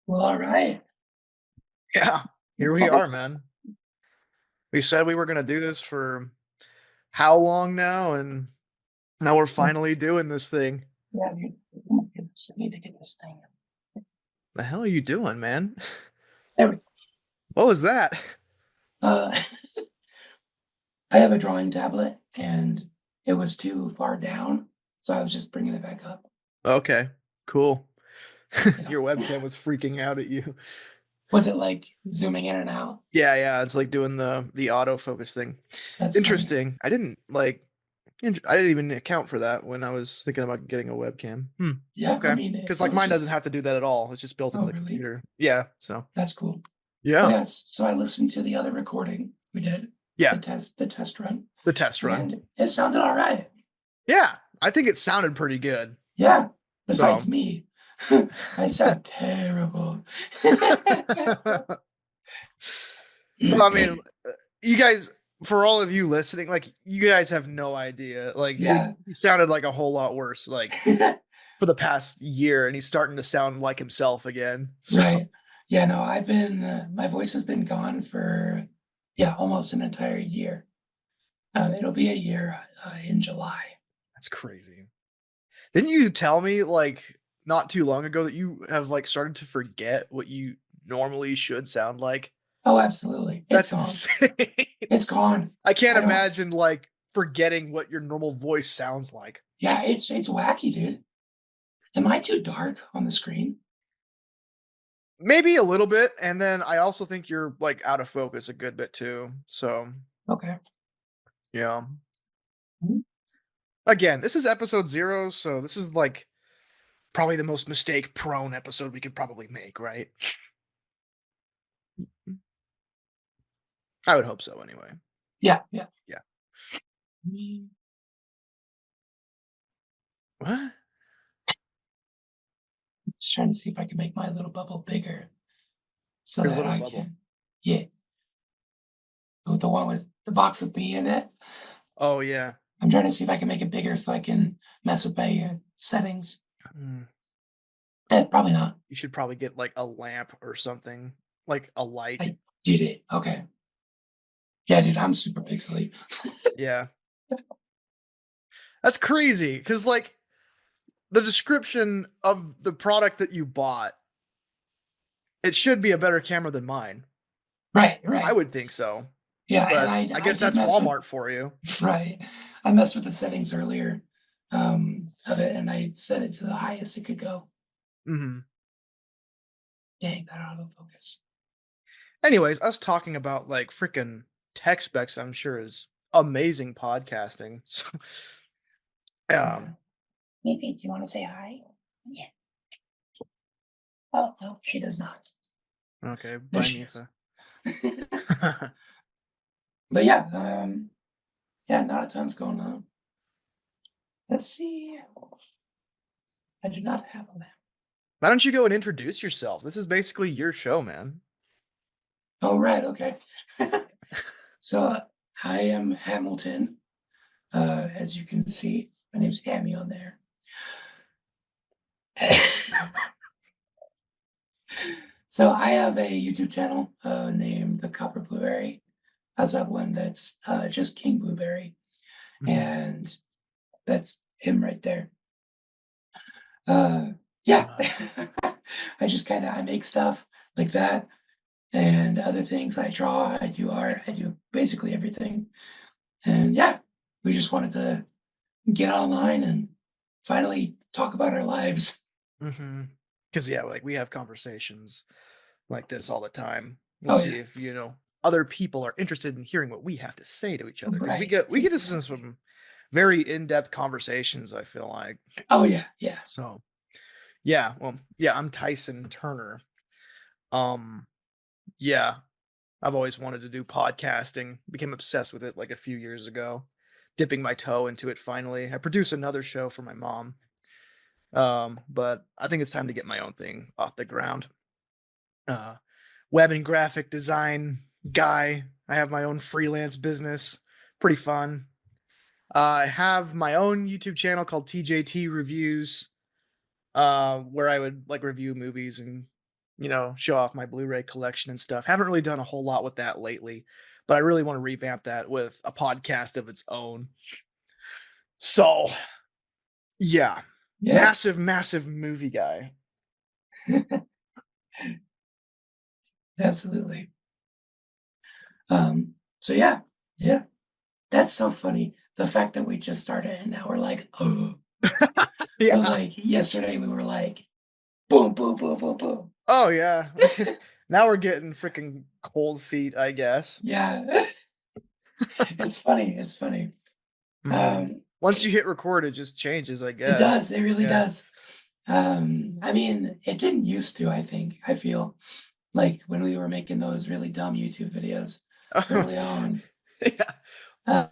Well, all right. Yeah, here we are, man. We said we were gonna do this for how long now, and now we're finally doing this thing. Yeah, dude. Oh my goodness, I need to get this thing. The hell are you doing, man? There we go. What was that? Uh, I have a drawing tablet and it was too far down, so I was just bringing it back up. Okay, cool. You know, Your webcam was freaking out at you. was it like zooming in and out? Yeah, it's like doing the autofocus thing. That's funny. Interesting. I didn't even account for that when I was thinking about getting a webcam. Yeah, I Okay. mean, Because it like was mine doesn't just, have to do that at all. It's just built into oh, the really? computer. Yeah, so That's cool. Well, yeah. yes. So I listened to the other recording we did, Yeah, the test run, the test run. and it sounded all right. Yeah, I think it sounded pretty good. Yeah, besides So me. I sound terrible. well, I mean, you guys, for all of you listening, like you guys have no idea. Like Yeah. he sounded like a whole lot worse, like for the past year, and he's starting to sound like himself again. So Right. Yeah, no, I've been, my voice has been gone for, yeah, almost an entire year. It'll be a year in July. that's crazy. Didn't you tell me like not too long ago that you have like started to forget what you normally should sound like? Oh, absolutely. It's That's gone. insane. It's gone. I can't I don't, imagine like forgetting what your normal voice sounds like. yeah, it's wacky, dude. Am I too dark on the screen? Maybe a little bit, and then I also think you're like out of focus a good bit too. So Okay. yeah. Mhm. Again, this is episode 0, so this is like probably the most mistake prone episode we could probably make, right? I would hope so anyway. Yeah, yeah. Yeah. Mm, What? Just trying to see if I can make my little bubble bigger so Your that little I bubble. can, yeah, the one with the box with me in it. Oh yeah. I'm trying to see if I can make it bigger so I can mess with my settings. Mm, Probably not. you should probably get like a lamp or something, like a light. I did it. Okay. Yeah, dude, I'm super pixely. Yeah. That's crazy cuz like the description of the product that you bought, it should be a better camera than mine. Right, I right. would think so. Yeah, and But I I guess did that's mess with Walmart for you. right. I messed with the settings earlier of it, and I set it to the highest it could go. Mhm. Dang, that autofocus. Anyways, us talking about like freaking tech specs, I'm sure is amazing podcasting. So, Yeah. um, Maybe, do you want to say hi? Yeah. Oh no, she does not. okay, There bye, she is. Mifa. But yeah, yeah, not a ton's going on. Let's see. I do not have a lamp. Why don't you go and introduce yourself? This is basically your show, man. Oh, right, okay. So I am Hamilton. As you can see, my name's Hammy on there. So I have a YouTube channel named The Copper Blueberry. I also have one that's just King Blueberry, Mhm. and that's him right there. Uh, yeah, Nice. I just kind of I make stuff like that and other things. I draw, I do art, I do basically everything. And yeah, we just wanted to get online and finally talk about our lives. Because yeah, like we have conversations like this all the time. We'll Oh yeah, see if other people are interested in hearing what we have to say to each other because we right, get to exactly. some very in depth conversations. I feel like Oh yeah, yeah. so. Yeah, well, yeah, I'm Tyson Turner. Um, yeah, I've always wanted to do podcasting. Became obsessed with it like a few years ago. Dipping my toe into it finally. I produce another show for my mom. But I think it's time to get my own thing off the ground. Uh, web and graphic design guy. I have my own freelance business. Pretty fun. I have my own YouTube channel called TJT Reviews, where I would like review movies and show off my Blu-ray collection and stuff. Haven't really done a whole lot with that lately, but I really want to revamp that with a podcast of its own. So yeah, Yeah, massive, massive movie guy. absolutely. So yeah, yeah, that's so funny. The fact that we just started and now we're like, oh, so Yeah. like yesterday we were like, boom, boom, boom, boom, boom. Oh yeah. Now we're getting freaking cold feet, I guess. Yeah, it's funny. It's funny. Mhm. Um, Once you hit record, it just changes, I it guess. does. It really Yeah. does. I mean, it didn't used to. I think. I feel like when we were making those really dumb YouTube videos early on, Yeah.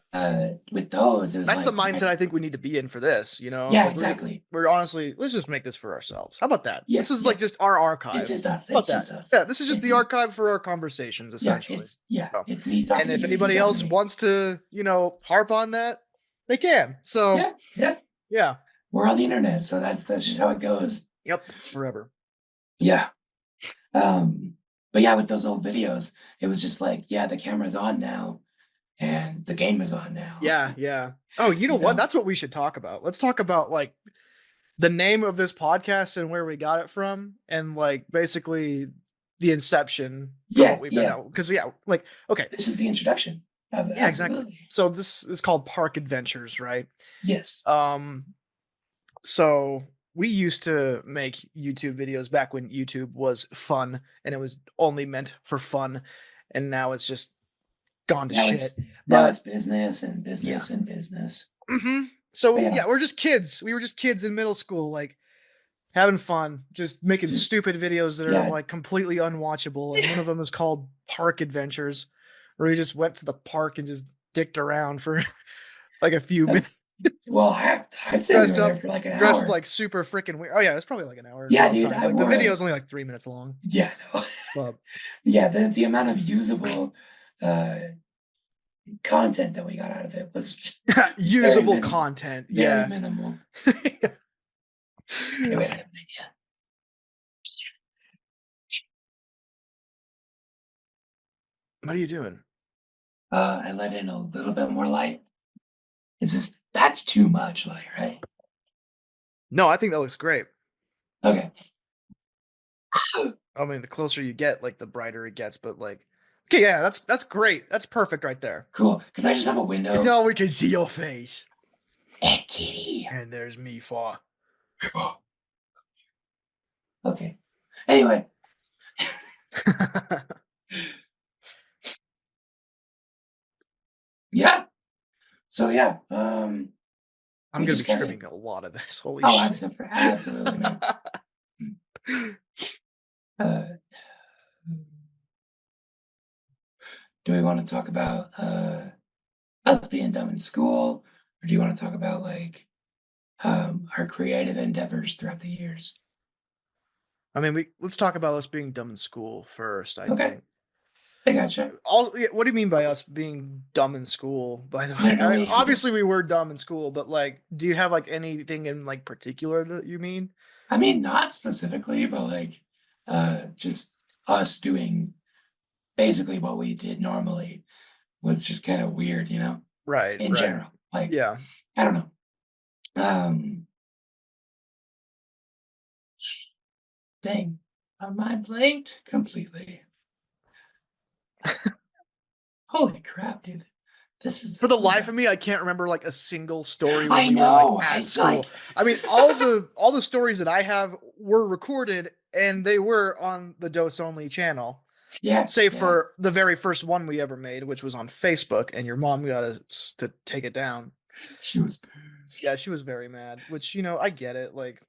with those, it was That's the like, mindset I think we need to be in for this, yeah, Like exactly. we're honestly, let's just make this for ourselves. How about that? Yeah, This is yeah. like just our It's archive. just us. How It's about that? just us. Yeah, this is just It's the archive for our conversations, essentially. yeah. So, It's me and talking to if you, you anybody talking to else me. wants to, harp on that, they can. So, Yeah, yeah. yeah. We're on the internet, so that's just how it goes. Yep, it's forever. Yeah. Um, but yeah, with those old videos, it was just like, yeah, the camera's on now and the game is on now. Yeah, yeah. Oh, you know You what? know? That's what we should talk about. Let's talk about like the name of this podcast and where we got it from, and like basically the inception for what Yeah, we've been yeah. out. Because yeah, like okay, This is the introduction. yeah, exactly. Absolutely. So this is called Park Adventures, right? Yes. Um, so we used to make YouTube videos back when YouTube was fun and it was only meant for fun, and now it's just gone to Now it's shit. But business and yeah. business and business. But So yeah, yeah, we're just kids. We were just kids in middle school, like having fun, just making just stupid videos that are yeah. like completely unwatchable. And one of them is called Park Adventures, where we just went to the park and just dicked around for like a few That's minutes, well, I'd say we dressed were there up, for like an dressed hour. like super freaking weird. Oh yeah, it's probably like an hour Yeah, dude, runtime. I Like the wore video a is only like 3 minutes long, yeah, no. but Yeah, the amount of usable uh content that we got out of it was very usable minimal. content. Very Yeah. minimal. Hey, wait, I have an idea. What are you doing? I let in a little bit more light. Is this that's too much light, right? No, I think that looks great. Okay, I mean, the closer you get, like the brighter it gets. But like, okay, yeah, that's great. That's perfect right there. cool. Because I just have a window. Now we can see your face. Hey, kitty. And there's me for. Okay. Anyway, yeah. So yeah, I'm we gonna just be kind of trimming a lot of this. Holy oh, shit. absolutely, man. Uh, do we want to talk about us being dumb in school, or do you want to talk about like our creative endeavors throughout the years? I mean, let's talk about us being dumb in school first. I Okay, think. I gotcha. All yeah, what do you mean by us being dumb in school? By the way, Literally, obviously we were dumb in school, but like, do you have like anything in like particular that you mean? I mean, not specifically, but like just us doing basically what we did normally was just kind of weird, you know, Right, in right. general. Like, Yeah. I don't know. Um, dang, my mind blanked completely. Holy crap, dude. This is For the like life of me, I can't remember like a single story when I we were like know. at It's like school. I mean, all the stories that I have were recorded and they were on the Dose Only channel. yeah, Save yeah. for the very first one we ever made, which was on Facebook, and your mom got us to take it down. She was pissed. Yeah, she was very mad, which, I get it. Like,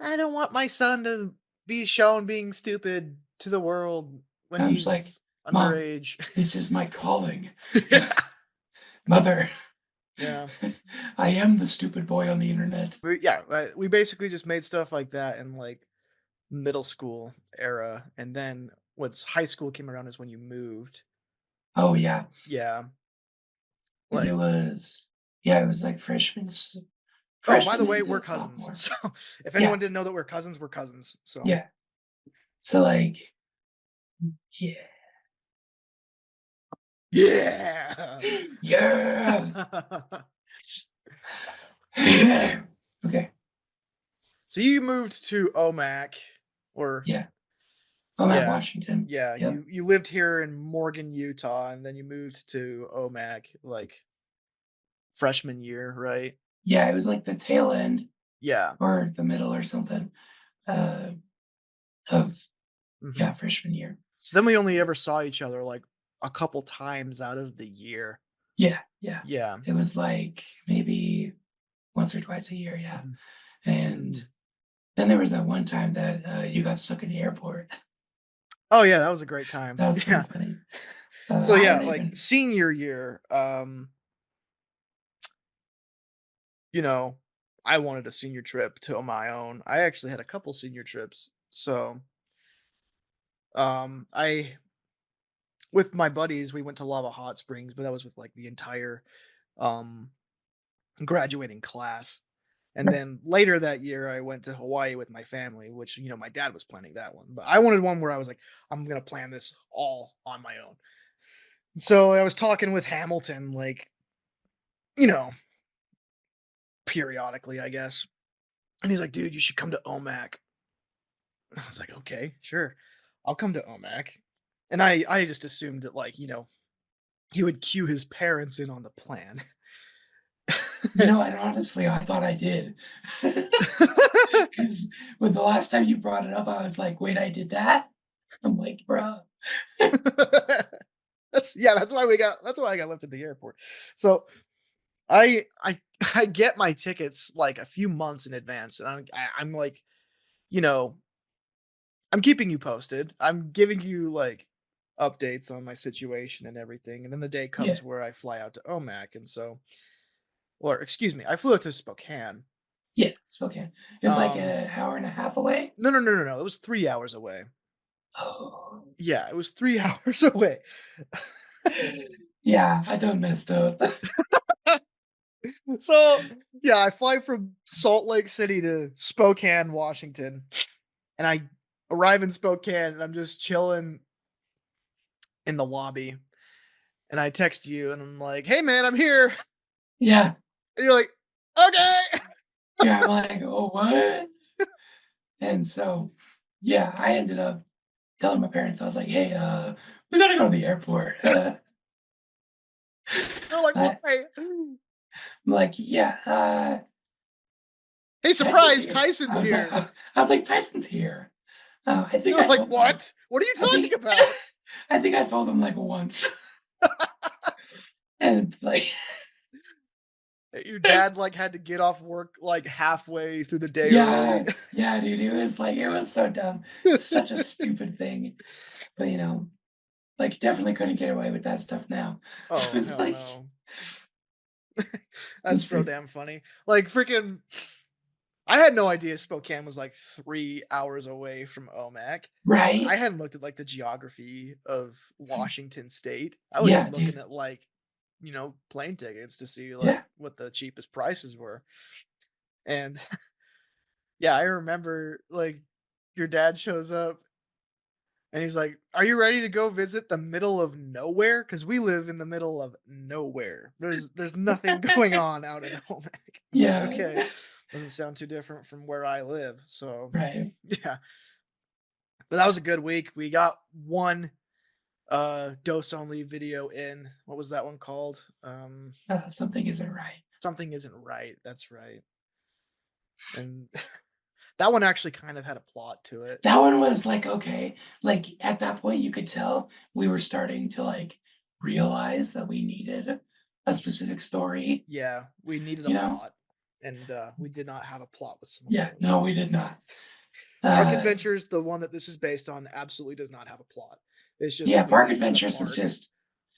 I don't want my son to be shown being stupid to the world when I'm just like, he's Mom, underage. this is my calling. Yeah. Mother, Yeah. I am the stupid boy on the internet. We basically just made stuff like that in like middle school era, and then once high school came around is when you moved. Oh yeah, Yeah, because it like was. Yeah, it was like freshman, Oh, by the freshman way, we're into cousins. sophomore. So if Yeah, anyone didn't know that we're cousins, we're cousins. So yeah. So like, yeah, yeah. yeah. Okay, So you moved to Omak, or yeah. I'm at yeah, Washington. yeah. Yep. You lived here in Morgan, Utah, and then you moved to Omak like freshman year, right? Yeah, it was like the tail end Yeah. or the middle or something uh, of Hmm. yeah freshman year. So then we only ever saw each other like a couple times out of the year. Yeah, yeah. Yeah. It was like maybe once or twice a year. Yeah, Mhm. and then there was that one time that you got stuck in the airport. Oh yeah, that was a great time. That was pretty Yeah. funny. So I yeah, don't like even. senior year, you know, I wanted a senior trip to my own. I actually had a couple senior trips. So, I with my buddies, we went to Lava Hot Springs, but that was with like the entire um graduating class. And then later that year, I went to Hawaii with my family, which my dad was planning that one, but I wanted one where I was like, I'm gonna plan this all on my own. So I was talking with Hamilton, like you know, periodically, I guess, and he's like, "Dude, you should come to OMAC." I was like, "Okay, sure, I'll come to OMAC." And I just assumed that like he would cue his parents in on the plan. And honestly, I thought I did. Because with the last time you brought it up, I was like, "Wait, I did that?" I'm like, "Bro." That's why I got left at the airport. So I I get my tickets like a few months in advance, and I'm like, you know, I'm keeping you posted. I'm giving you like updates on my situation and everything. And then the day Yeah, comes where I fly out to OMAC, and so, or excuse me, I flew out to Spokane. yeah, Spokane. It's like Um, an hour and a half away. no, no, no, no, no. It was 3 hours away. Oh, Yeah, it was 3 hours away. yeah, I done messed up. So yeah, I fly from Salt Lake City to Spokane, Washington, and I arrive in Spokane, and I'm just chilling in the lobby, and I text you, and I'm like, "Hey, man, I'm here," Yeah, and you're like, "Okay." yeah, I'm like, "Oh, what?" And so, yeah, I ended up telling my parents, I was like, "Hey, we gotta go to the airport." They're like, I "Why?" I'm like, "Yeah, "Hey, Tyson's surprise, here." Tyson's here." I was like, "Tyson's here." I think They're I like, told them "What? What are you I talking think about?" I think I told them, like, once, and, like Your dad, like, had to get off work, like, halfway through the day early. yeah, yeah, dude, it was so dumb. Such a stupid thing, but, like, definitely couldn't get away with that stuff now. So Oh, it's hell like, no. That's it's so like damn funny. Like, freaking I had no idea Spokane was, like, 3 hours away from OMAC. I right? hadn't looked at, like, the geography of Washington State. I was just Yeah, looking dude. at, like, plane tickets to see, like, Yeah, what the cheapest prices were, and yeah, I remember, like, your dad shows up and he's like, "Are you ready to go visit the middle of nowhere? Because we live in the middle of nowhere. There's nothing going on out in Olmec." I'm like, yeah, "Okay." Doesn't sound too different from where I live, so, right. yeah. But that was a good week. We got one, dose only video in. What was that one called? Something isn't right. Something Isn't Right, that's right. And that one actually kind of had a plot to it. That one was like, okay, like, at that point, you could tell we were starting to, like, realize that we needed a specific story, Yeah, we needed a you know? plot, and, we did not have a plot with some of Yeah, those. no, we did not. Park Uh, Adventures, the one that this is based on, absolutely does not have a plot. It's just yeah, we Park went to the Adventures was park. just,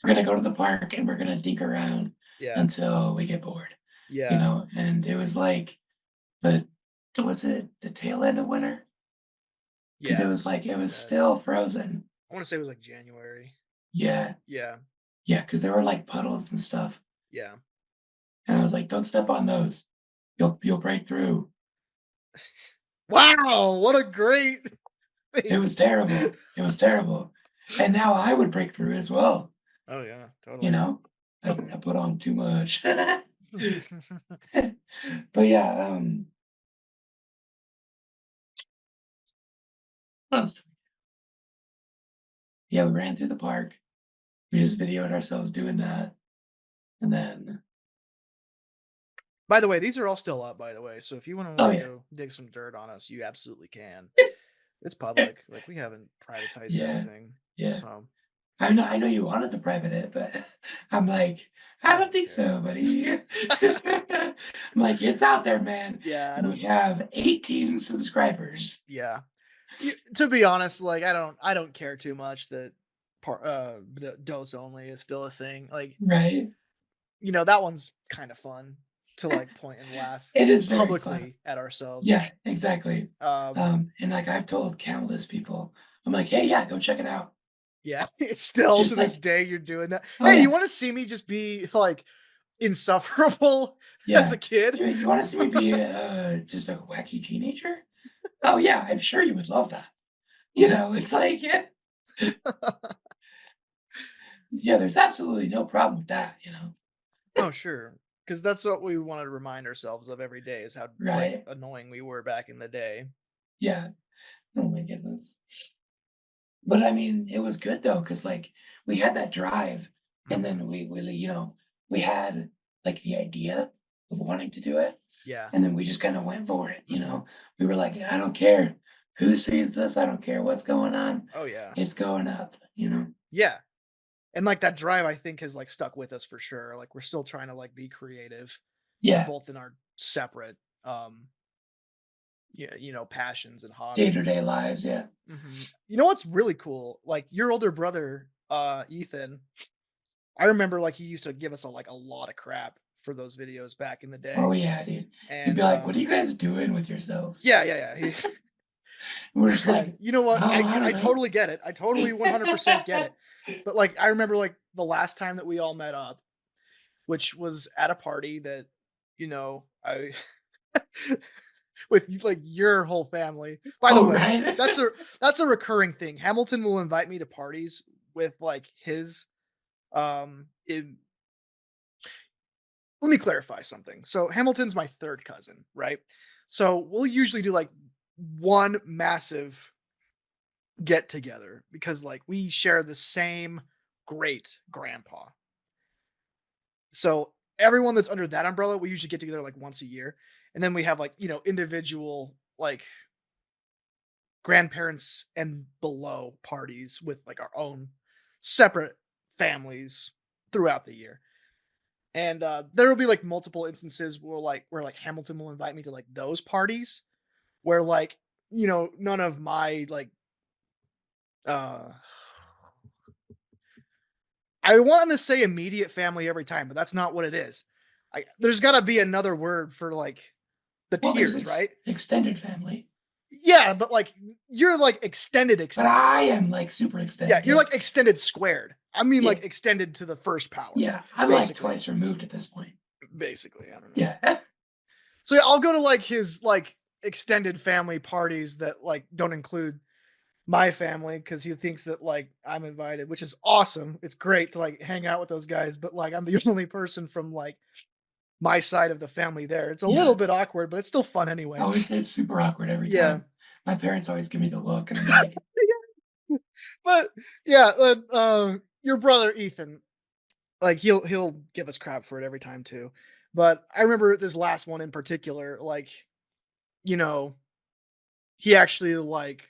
we're gonna go to the park and we're gonna dig around Yeah, until we get bored, yeah, And it was like the was it the tail end of winter? Because yeah, it it was was like something it like was that. still frozen. I wanna say it was, like, January. Yeah, Yeah, yeah, because there were like puddles and stuff. yeah. And I was like, "Don't step on those. You'll break through." Wow, what a great It thing. was terrible. It was terrible. And now I would break through as well, Oh yeah, you totally. know? I put on too much. But yeah, what else yeah, we ran through the park. We just videoed ourselves doing that, and then By the way, these are all still up, by the way. So if you want to oh, like yeah. go dig some dirt on us, you absolutely can. It's public. Like we haven't privatized Yeah, anything. yeah. So I know you wanted to private it, but I'm like, "I I don't don't think care. so, buddy." I'm like, "It's out there, man. Yeah, I We don't. have 18 subscribers." Yeah. To be honest, like I don't care too much that dose only is still a thing. Like, Right? that one's kind of fun to like point and laugh It is very fun. publicly at ourselves. Yeah, exactly. Um, And, like, I've told countless people, I'm like, "Hey, yeah, go check it out." yeah, it's still to Just this like day you're doing that. oh, Hey, you yeah, want to see me just be like insufferable as yeah. a kid? You wanna see me be, just a wacky teenager? Oh, yeah, I'm sure you would love that. It's like, yeah, there's absolutely no problem with that? Oh, sure. Because that's what we want to remind ourselves of every day is how like Right? annoying we were back in the day. Yeah. Oh my goodness. But I mean, it was good though, because like we had that drive and Mhm. then we had like the idea of wanting to do it. Yeah. And then we just kind of went for it. We were like, I don't care who sees this, I don't care what's going on. Oh yeah. It's going up. Yeah. And like that drive I think has like stuck with us for sure. Like we're still trying to like be creative, Yeah. both in our separate yeah, passions and hobbies. Day-to-day lives, yeah. You know what's really cool? Like your older brother, Ethan, I remember like he used to give us a lot of crap for those videos back in the Oh day. yeah, dude. He'd be And like, what are you guys doing with yourselves? yeah, yeah, yeah. And we're just like, You know what? oh, I I don't know. totally get it. I totally 100% get it. But like I remember like the last time that we all met up, which was at a party that I with like your whole family. By the Oh, way, right. that's a recurring thing. Hamilton will invite me to parties with like his in let me clarify something. So Hamilton's my third cousin, right? So we'll usually do like one massive get together because like we share the same great grandpa. So everyone that's under that umbrella, we usually get together like once a year. And then we have like, individual like grandparents and below parties with like our own separate families throughout the year. And there will be like multiple instances where like Hamilton will invite me to like those parties where like, none of my like uh I want to say immediate family every time, but that's not what it is. There's got to be another word for like the Well, there's tiers, right? extended family, Yeah, but like you're like extended but extended. I am like super Yeah, extended. you're Yeah. like extended squared. I mean Yeah. like extended to the first power, Yeah. I'm like basically. twice removed at this point. Basically, I don't know. Yeah. So yeah, I'll go to like his like extended family parties that like don't include my family because he thinks that like I'm invited, which is awesome. It's great to like hang out with those guys, but like I'm the only person from like my side of the family there. It's a little Yeah. bit awkward, but it's still fun anyway. Oh, it's super awkward every Yeah. time. My parents always give me the look, and I'm like, But yeah, your brother Ethan, like he'll give us crap for it every time too. But I remember this last one in particular, like, you know, he actually like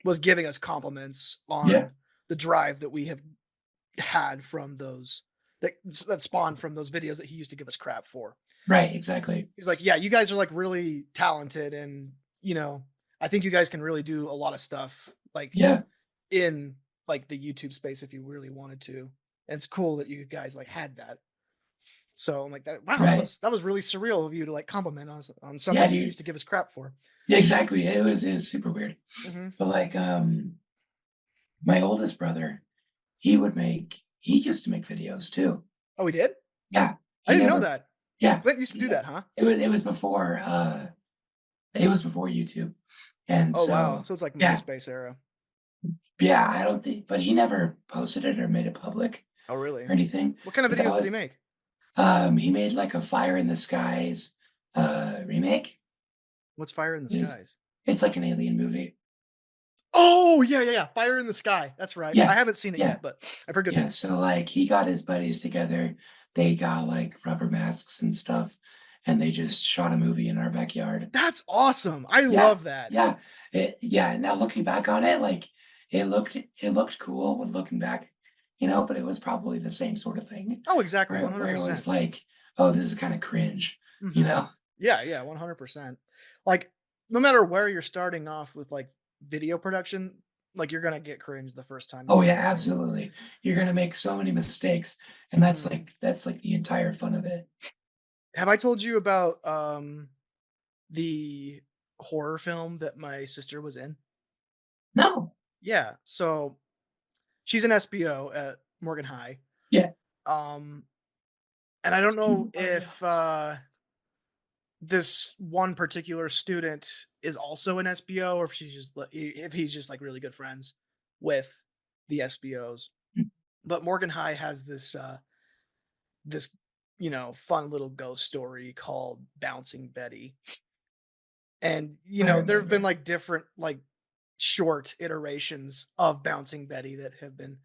was giving us compliments yeah, on the drive that we have had from those that spawned from those videos that he used to give us crap for. right, exactly. He's like, "Yeah, you guys are like really talented and, I think you guys can really do a lot of stuff like Yeah, in like the YouTube space if you really wanted to. And it's cool that you guys like had that." So I'm like, wow, right. that was really surreal of you to like compliment us on Yeah, something you dude. used to give us crap for. Yeah, exactly. It was super weird. Hmm. But like, my oldest brother, he used to make videos too. Oh, we did? Yeah, I He didn't know never that. yeah, Clint used to he do ne that, huh? it was before YouTube, and Oh, wow. so So it's like yeah, MySpace era. yeah, I don't think but he never posted it or made it public Oh, really? or anything, What kind of but that videos did was he make? he made, like, a Fire in the Skies, remake. What's Fire in the It is Skies? it's like an alien movie. Oh, yeah, yeah, yeah. Fire in the Sky. That's right. I Yeah, haven't seen it yeah, yet, but I've heard good yeah, things. so, like, he got his buddies together, they got, like, rubber masks and stuff, and they just shot a movie in our backyard. That's awesome. I Yeah, love that. yeah, yeah, now looking back on it, like, it looked cool when looking back, but it was probably the same sort of thing Oh, exactly. where it 100%. was like, "Oh, this is kinda cringe," you Mhm. know? Yeah, yeah, 100%. Like, no matter where you're starting off with, like, video production, like, you're gonna get cringe the first time you Oh, yeah, do it. absolutely. You're gonna make so many mistakes, and Mhm. that's, like, the entire fun of it. Have I told you about, the horror film that my sister was in? No. Yeah, so she's an SBO at Morgan High. Yeah. Um, and I don't know if, Yes. this one particular student is also an SBO or if she's just if he's just like really good friends with the SBOs. Mm, But Morgan High has this fun little ghost story called Bouncing Betty. And I there have been remember. like different like short iterations of Bouncing Betty that have been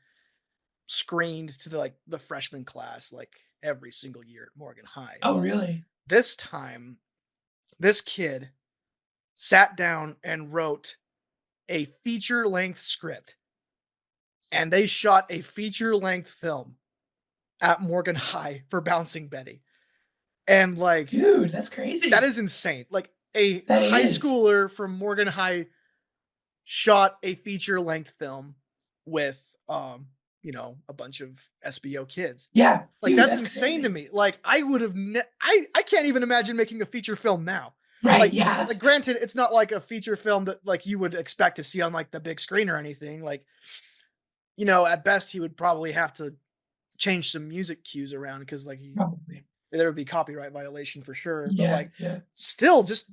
screened to the freshman class like every single year at Morgan High. Oh, Well, really? this time this kid sat down and wrote a feature length script and they shot a feature length film at Morgan High for Bouncing Betty. And like Dude, that's that crazy. is insane. Like a That high is. schooler from Morgan High shot a feature length film with a bunch of SBO kids. Yeah, Like dude, that's that's insane to crazy. me. Like I would have I can't even imagine making a feature film now. Right, Like yeah. like granted it's not like a feature film that like you would expect to see on like the big screen or anything. Like at best he would probably have to change some music cues around because Probably. there would be copyright violation for sure. But Yeah, like yeah. still just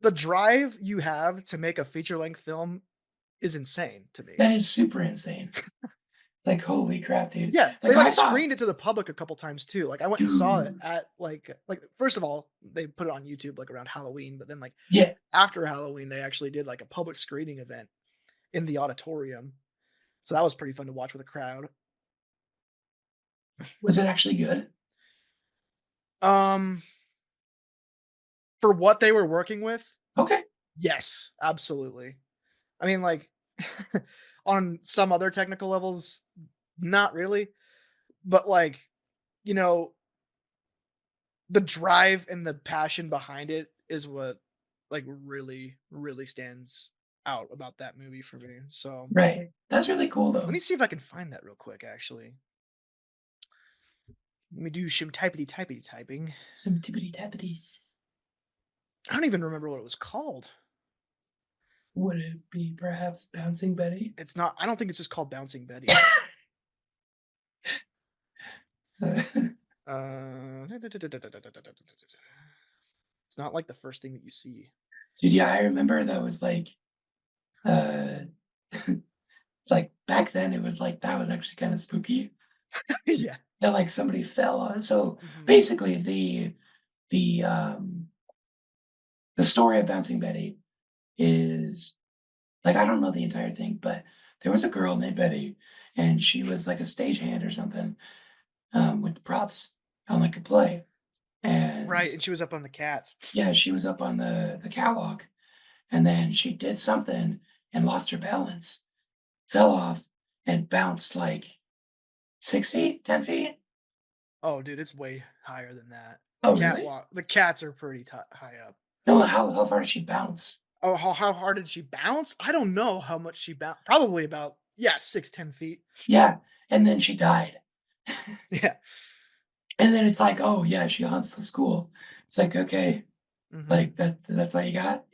the drive you have to make a feature length film is insane to me. That is super insane. Like, holy crap, dude. Yeah, they Like, like I thought screened it to the public a couple times too. Like I went and saw it dude. at like first of all, they put it on YouTube like around Halloween, but then like Yeah. after Halloween, they actually did like a public screening event in the auditorium. So that was pretty fun to watch with a crowd. Was it actually good? Um, for what they were working with, Okay. yes, absolutely. I mean, like on some other technical levels, not really, but like, you know, the drive and the passion behind it is what like really, really stands out about that movie for me. So Right. That's really cool, let though. me see if I can find that real quick, actually. Let me do some typity typity typing. Some tippity tappities. I don't even remember what it was called. Would it be perhaps Bouncing Betty? It's not, I don't think it's just called Bouncing Betty. It's not like the first thing that you see. Dude, yeah, I remember that was uh, like back then it was like that was actually kind of spooky Yeah. that like somebody fell on. So Mhm. basically, the the story of Bouncing Betty is like I don't know the entire thing, but there was a girl named Betty, and she was like a stagehand or something with props on like a play, and Right, and she was up on the cats. yeah, she was up on the catwalk, and then she did something and lost her balance, fell off, and bounced like 6 feet, 10 feet. Oh, dude, it's way higher than that. The Oh, really? catwalk, the cats are pretty high up. No, how far did she bounce? Oh, how hard did she bounce? I don't know how much she bounced. Probably about, yeah, 6, 10 feet. Yeah, and then she died. Yeah. And then it's like, oh yeah, she haunts the school. It's like okay, Hmm. like that's all you got.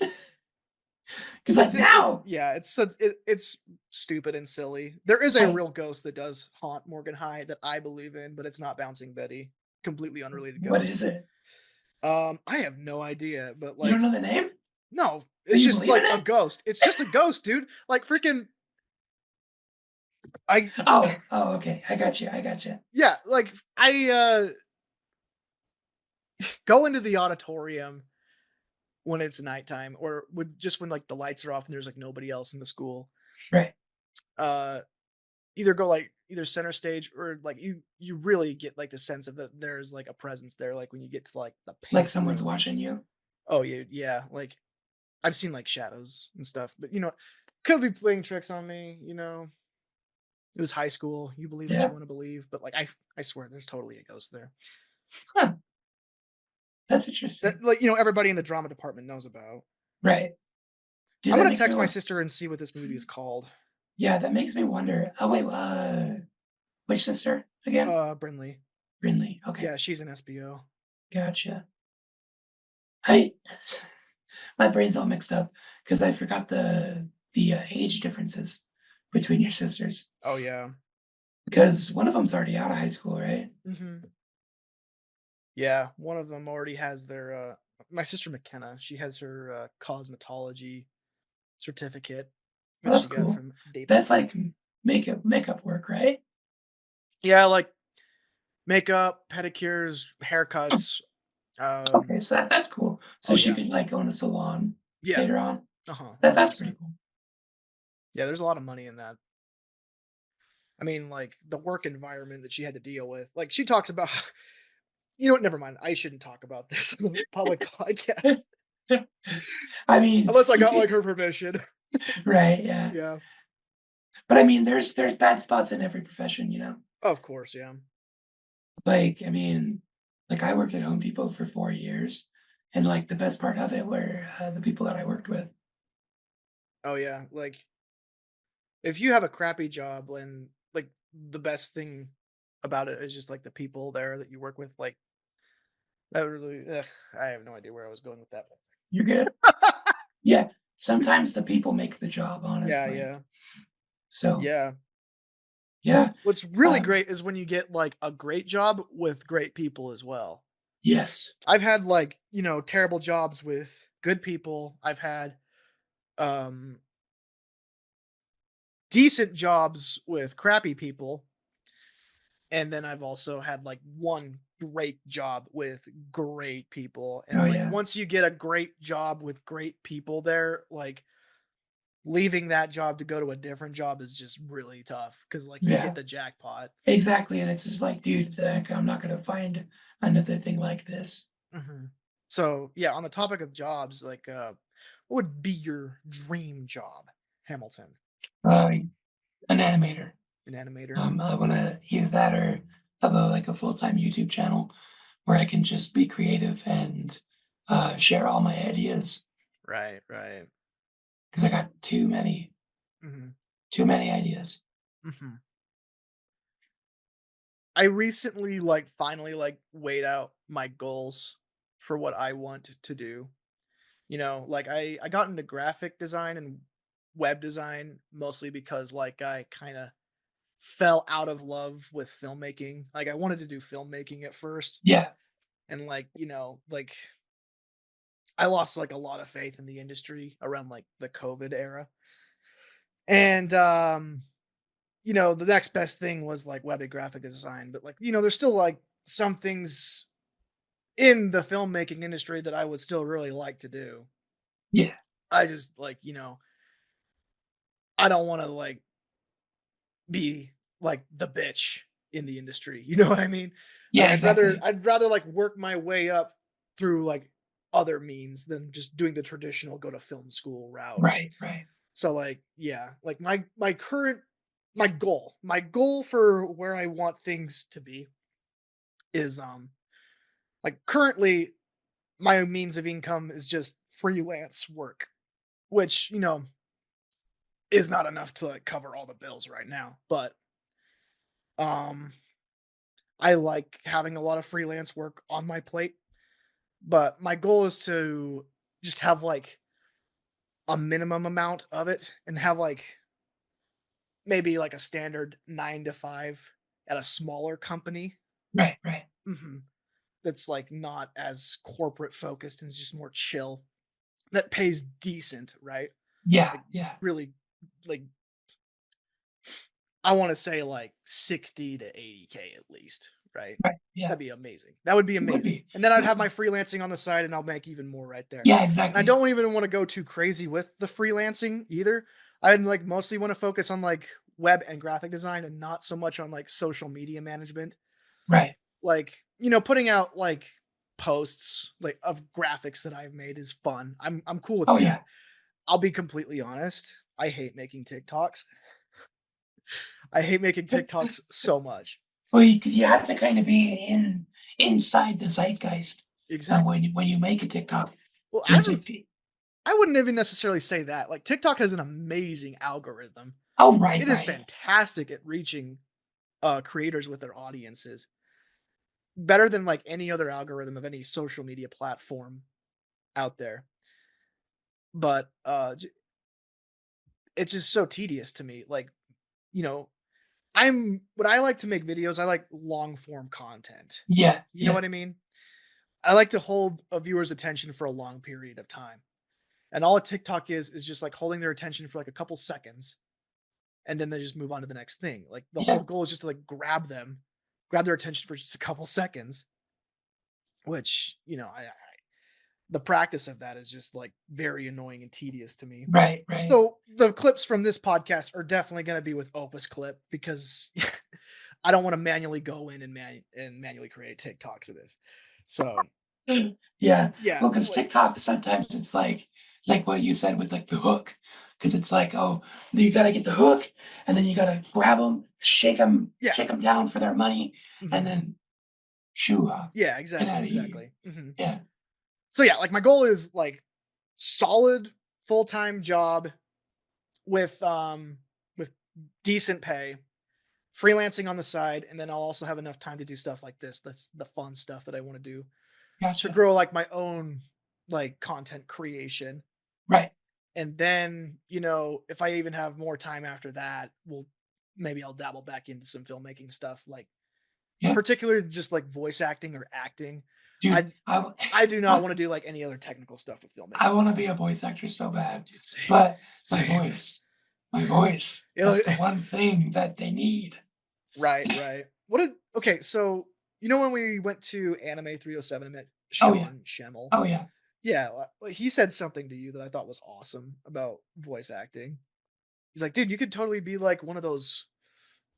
Because like It now, yeah, it's stupid and silly. There is a right? real ghost that does haunt Morgan High that I believe in, but it's not Bouncing Betty. completely unrelated What ghost. is it? I have no idea, but You don't like, know the name? no, But it's you just believe in like a it? ghost. It's just a ghost, dude. Like freaking, I Oh, okay. I got you. I got you. yeah, like I go into the auditorium when it's nighttime, or with just when like the lights are off and there's like nobody else in the school. Right. Uh, either go like either center stage, or like you really get like the sense of that there's like a presence there. Like when you get to like the Like pink someone's room. watching you. Oh yeah, yeah. Like I've seen like shadows and stuff, but could be playing tricks on me. It was high school. You believe what you Yeah. want to believe, but like I swear, there's totally a ghost there. Huh. That's That interesting. like everybody in the drama department knows about. Right. Dude, I'm that gonna makes me text my wonder. sister and see what this movie is called. Yeah, that makes me wonder. Oh wait, which sister again? Brinley. Brinley. Okay, Yeah, she's an SBO. gotcha. It's, my brain's all mixed up because I forgot the age differences between your sisters. Oh yeah. Because one of them's already out of high school, right? hmm Yeah, one of them already has their my sister McKenna, she has her cosmetology certificate Oh, that that's she got cool. from Davis That's Tech. like makeup work, right? Yeah, like makeup, pedicures, Hmm. haircuts. Okay, so that's cool. So Oh she yeah. could like go in a salon Yeah. later on. Uh-huh. That's pretty 100%. cool. Yeah, there's a lot of money in that. I mean, like the work environment that she had to deal with. Like she talks about never mind. I shouldn't talk about this on the public podcast I mean, unless I you got like could, her permission. right? Yeah, Yeah. but I mean, there's bad spots in every profession, you know. Of course, yeah. Like, I mean, like I worked at Home Depot for 4 years, and like the best part of it were the people that I worked with. Oh yeah. Like if you have a crappy job, and like the best thing about it is just like the people there that you work with, like that really I have no idea where I was going with that. You're good. Yeah, sometimes the people make the job, Yeah, honestly. yeah. So Yeah. yeah, What's really um, great is when you get like a great job with great people as well. yes, I've had like, terrible jobs with good people. I've had um decent jobs with crappy people, and then I've also had like one great job with great people. oh And like yeah, once you get a great job with great people there, like leaving that job to go to a different job is just really tough cuz like you hit yeah, the jackpot. exactly. And it's just like, dude, like, I'm not gonna find another thing like this. Mhm. So, yeah, on the topic of jobs, like what would be your dream job, Hamilton? Uh, an animator. An animator? I want to use that or have a full time YouTube channel where I can just be creative and share all my ideas Right, right. because I got Mhm. too many ideas. Mhm. I recently like finally like weighed out my goals for what I want to do. Like I got into graphic design and web design mostly because like I kind of fell out of love with filmmaking. Like I wanted to do filmmaking at first, Yeah, and like, like I lost like a lot of faith in the industry around like the COVID era. And the next best thing was like web and graphic design, but like, there's still like some things in the filmmaking industry that I would still really like to do. yeah, I just like, I don't want to like be like the bitch in the industry. You know what I mean? Like yeah, I'd rather exactly. I'd rather like work my way up through like other means than just doing the traditional go to film school route. Right, right. So like, yeah, like my goal for where I want things to be is like currently my means of income is just freelance work, which, is not enough to like cover all the bills right now. But um I like having a lot of freelance work on my plate, but my goal is to just have like a minimum amount of it and have like maybe like a standard 9 to 5 at a smaller company, Right, right. Mhm. That's like not as corporate focused and is just more chill. That pays decent, right? Yeah, Like yeah, really, like I want to say like 60 to 80K at least, right? right, yeah. That'd be amazing. That would be It would amazing. be, And then it I'd would have my be. freelancing on the side and I'll make even more right there. Yeah, And I exactly. don't even want to go too crazy with the freelancing either. I'd like mostly want to focus on like web and graphic design and not so much on like social media management. Right. Like, putting out like posts like of graphics that I've made is fun. I'm cool with Oh that. yeah. I'll be completely honest. I hate making TikToks. I hate making TikToks so much. Well, because you have to kind of be inside the zeitgeist Exactly. when you make a TikTok. Well, Because if you, I wouldn't even necessarily say that. Like TikTok has an amazing algorithm. oh right, It is right, fantastic at reaching creators with their audiences. Better than like any other algorithm of any social media platform out there. But it's just so tedious to me. Like, you know, when I like to make videos, I like long form content. yeah, You know yeah, what I mean? I like to hold a viewer's attention for a long period of time. And all a TikTok is just like holding their attention for like a couple seconds and then they just move on to the next thing. Like the whole yeah, goal is just to like grab their attention for just a couple seconds, which, the practice of that is just like very annoying and tedious to me. right, right. So the clips from this podcast are definitely going to be with Opus Clip because I don't want to manually go in and manually create TikToks of this. So Yeah. yeah, Well, because like TikTok sometimes it's like what you said with like the hook, because it's like, oh, you gotta get the hook, and then you gotta grab them, yeah, shake them down for their money, and mhm. then shoo, Yeah, get exactly, out of here. exactly. Yeah. So yeah, like my goal is like solid full-time job with decent pay, freelancing on the side, and then I'll also have enough time to do stuff like this. That's the fun stuff that I want to do to Gotcha. grow like my own like content creation. Right. And then, if I even have more time after that, maybe I'll dabble back into some filmmaking stuff, like Yeah. particularly just like voice acting or acting. Dude, I I do not want to do like any other technical stuff with I filmmaking. want to be a voice actor so bad, Dude, same. but my Same. voice, my voice, It'll, that's the one thing that they need. right, right. Okay, so when we went to Anime 307 and met Oh yeah. Sean Schemmel, Oh yeah. yeah, he said something to you that I thought was awesome about voice acting. He's like, dude, you could totally be like one of those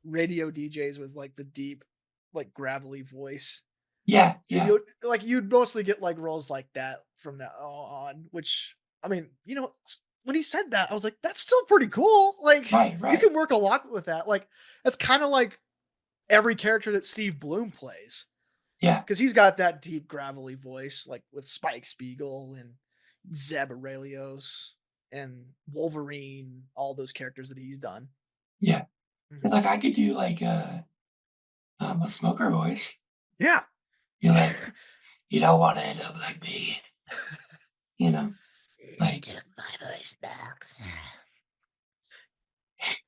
radio DJs with like the deep, like gravelly voice. Yeah. And Yeah. you'd mostly get like roles like that from now on, which I mean, when he said that, I was like, that's still pretty cool. Like Right. you Right. can work a lot with that. Like that's kind of like every character that Steve Bloom plays. Yeah. Because he's got that deep, gravelly voice, like with Spike Spiegel and Zeb Aurelios and Wolverine, all those characters that he's done. Yeah. It's Mhm. like I could do like a smoker voice. Yeah. You're like, you don't want to end up like me, you know? They Like, took my voice back.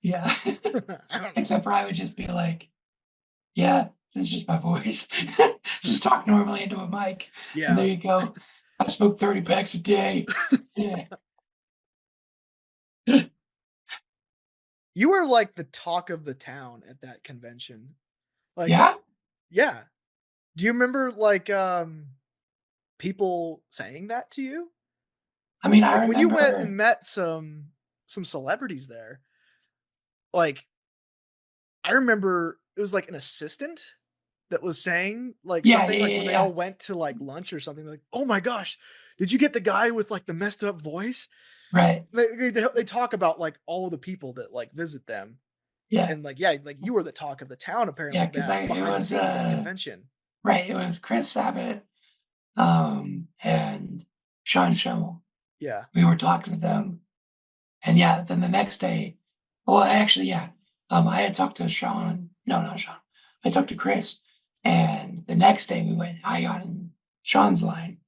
yeah. I don't know. Except for I would just be like, yeah, this is just my voice. Just talk normally into a mic. And there Yeah. you go. I smoke 30 packs a day. Yeah. You were like the talk of the town at that convention. Like, Yeah. yeah. Do you remember like people saying that to you? I mean, I Like when you went remember, and met some celebrities there, like I remember it was like an assistant that was saying like yeah, something yeah, like yeah, when they yeah. all went to like lunch or something like, "Oh my gosh, did you get the guy with like the messed up voice?" Right. They talk about like all the people that like visit them Yeah. and like yeah, like you were the talk of the town Yeah. apparently Cause that it behind the was, scenes of that convention. right. It was Chris Sabat, and Sean Schemmel. Yeah. We were talking to them. And yeah, then the next day, well, actually, yeah, I had talked to Sean. No, not Sean. I talked to Chris, and the next day we went. I got in Sean's line,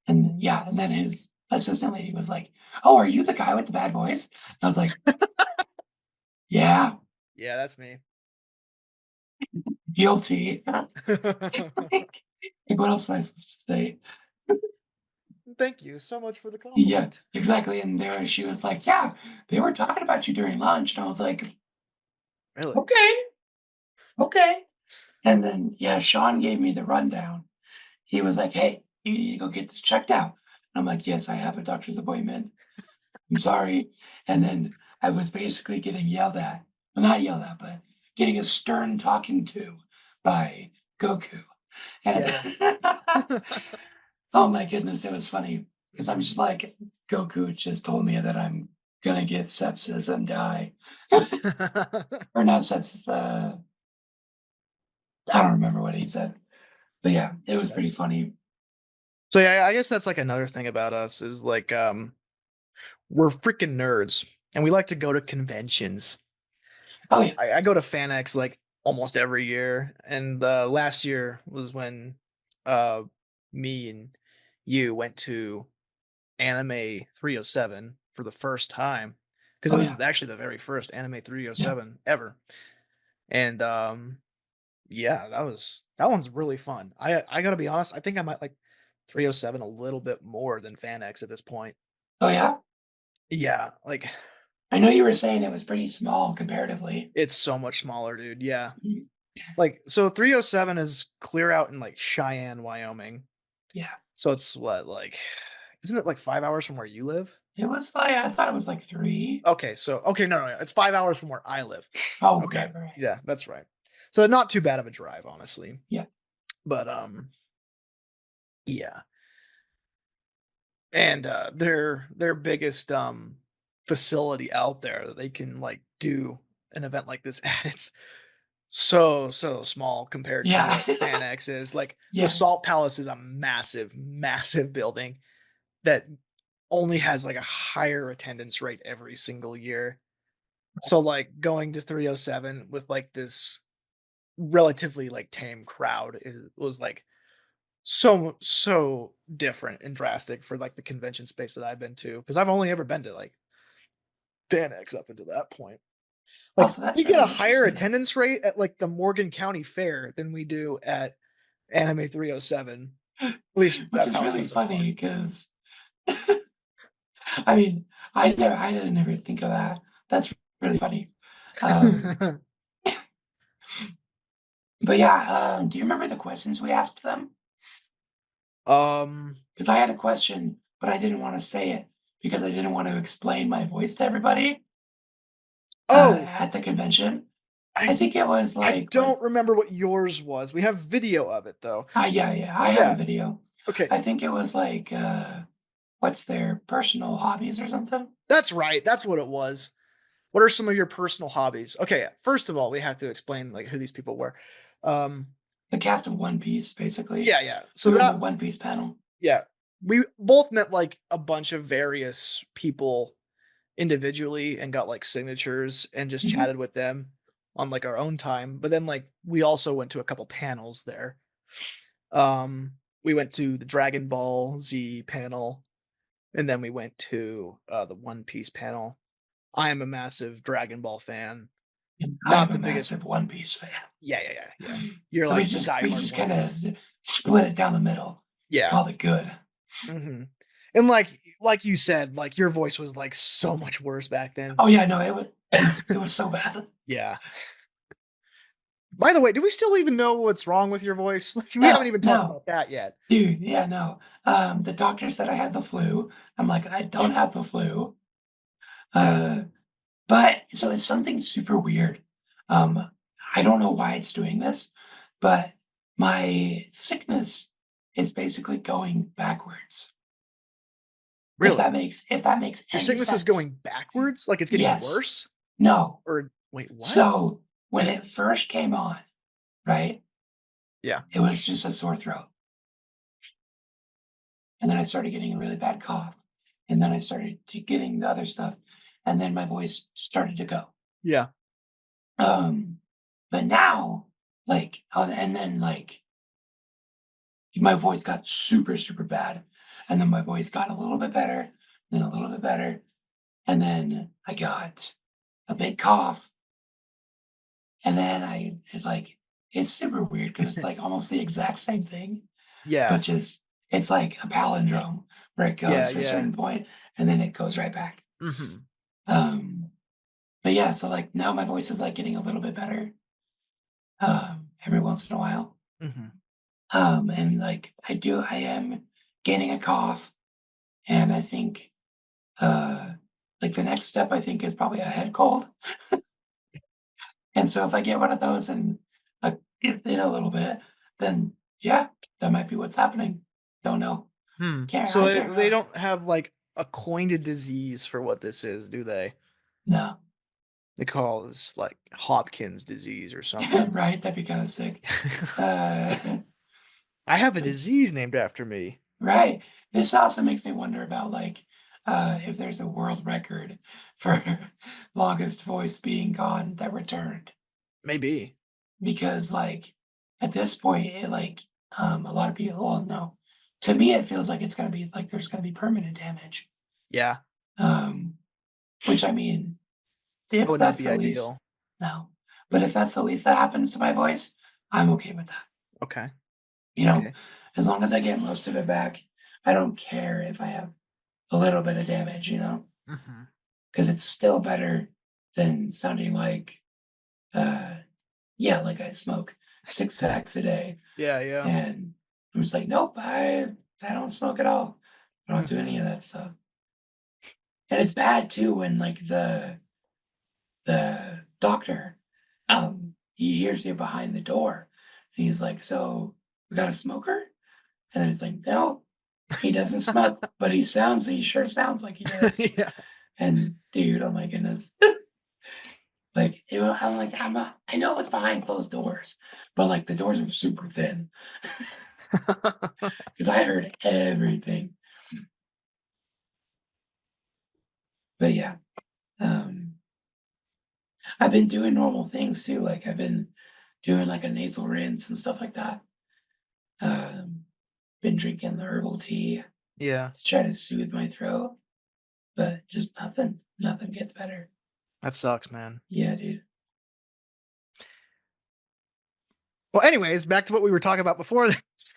and yeah, and then his assistant lady was like, "Oh, are you the guy with the bad voice?" And I was like, "Yeah." Yeah, that's me. Guilty. Like, what else am I supposed to say? Thank you so much for the Yeah, compliment. exactly. And there she was like, "Yeah, they were talking about you during lunch." And I was like, Really? "Okay, okay." And then, yeah, Sean gave me the rundown. He was like, "Hey, you need to go get this checked out." I'm like, "Yes, I have a doctor's appointment. I'm sorry." And then I was basically getting yelled at. Well, not yelled at, but getting a stern talking to by Goku. And Yeah. oh my goodness, it was funny because I'm just like, Goku just told me that I'm gonna get sepsis and die. Or not sepsis, I don't remember what he said. But yeah, it was pretty Sepsis. funny. So yeah, I guess that's like another thing about us is like we're freaking nerds and we like to go to conventions. Oh yeah. I go to FanX like almost every year, and last year was when uh me and you went to Anime 307 for the first time because it Oh was yeah. actually the very first Anime Yeah. 307 ever. And yeah, that one's really fun. I got to be honest, I think I might like 307 a little bit more than FanX at this point. Oh yeah. Yeah, like I know you were saying it was pretty small comparatively. it's so much smaller, dude. Yeah. Mhm. Like so 307 is clear out in like Cheyenne, Wyoming. Yeah. So it's what like isn't it like 5 hours from where you live? It was like I thought it was like 3. Okay, so okay, no, it's 5 hours from where I live. Oh, Okay. right. Yeah, that's right. So not too bad of a drive, honestly. Yeah. But yeah. And their biggest facility out there that they can like do an event like this at, it's so small compared to Yeah. what FanX is. Like the Yeah. Salt Palace is a massive building that only has like a higher attendance rate every single year. So like going to 307 with like this relatively like tame crowd was like so different and drastic for like the convention space that I've been to because I've only ever been to like FanX up until that point. Oh, Like so that's we get a really higher interesting. attendance rate at like the Morgan County Fair than we do at Anime 307. At least Which that's is how it's really been so far. funny because I mean, I didn't ever think of that. That's really funny. Um, but yeah, do you remember the questions we asked them? um Because I had a question, but I didn't want to say it because I didn't want to explain my voice to everybody oh, at the convention. I I think it was I like what? don't remember what yours was. We have video of it though. Yeah, I have a Yeah. video. Okay. I think it was like what's their personal hobbies or something? That's right. That's what it was. What are some of your personal hobbies? Okay, first of all, we have to explain like who these people were. Um The cast of One Piece, basically. yeah. So We were in the that One Piece panel. yeah, we both met like a bunch of various people individually and got like signatures and just Mhm. chatted with them on like our own time. But then like we also went to a couple panels there. We went to the Dragon Ball Z panel and then we went to the One Piece panel. I am a massive Dragon Ball fan. And I Not am a the biggest. massive One Piece fan. Yeah. You're So we like just we diehard just One kind of Piece. split it down the middle. Yeah. Called it good. hmm And like you said, like your voice was like so much worse back then. Oh yeah, no, it was it was so bad. Yeah. By the way, do we still even know what's wrong with your voice? Like, we haven't No, even talked no, about that yet. dude, yeah, no. The doctor said I had the flu. I'm like, I don't have the flu. Uh, but so it's something super weird. Um, I don't know why it's doing this, but my sickness is basically going backwards. Really? If that makes Your any sickness is sense. going backwards? Like it's getting Yes. worse? No. Or wait, what? So when it first came on, right, Yeah. it was just a sore throat. And then I started getting a really bad cough. And then I started getting the other stuff. And then my voice started to go. Yeah. Um, but now, like, and then like my voice got super bad. And then my voice got a little bit better, then a little bit better. And then I got a big cough. And then I it like it's super weird because it's like almost the exact same thing, Yeah. but just it's like a palindrome where it Yeah, goes to a yeah. certain point and then it goes right back. Mhm. Um, but yeah, so like now my voice is like getting a little bit better every once in a while. Mhm. And like I am gaining a cough, and I think like the next step I think is probably a head cold. And so if I get one of those and get in a little bit, then yeah, that might be what's happening. Don't know. Hmm. Can't So I they can't they really don't have, like, a coined disease for what this is, do they? no. They call this, like, Hopkins disease or something. Right? That'd be kind of sick. Uh I have a disease named after me. right. This also makes me wonder about like if there's a world record for longest voice being gone that returned. Maybe. Because like at this point a lot of people well no. To me it feels like it's gonna be like there's gonna be permanent damage. Yeah, Um which I mean, that if would not that's be the least ideal. no. But if that's the least that happens to my voice, I'm okay with that. Okay, You know, okay. as long as I get most of it back, I don't care if I have a little bit of damage, Mhm. because it's still better than sounding like, uh, yeah, like I smoke 6 packs a day, Yeah, yeah. and I'm just like, nope, I don't smoke at all. I don't do any Mhm. of that stuff, and it's bad too when like the doctor, he hears you behind the door, and he's like, "So we got a smoker?" And then it's like, "No, he doesn't smoke, but he sure sounds like he does." Yeah. And dude, oh my goodness. Like, I'm like, I know it's behind closed doors, but like the doors are super thin because I heard everything. But yeah, um, I've been doing normal things too. Like I've been doing like a nasal rinse and stuff like that. Um, been drinking the herbal tea Yeah, to try to soothe my throat, but just nothing gets better. that sucks, man. Yeah, dude. Well, anyways, back to what we were talking about before this.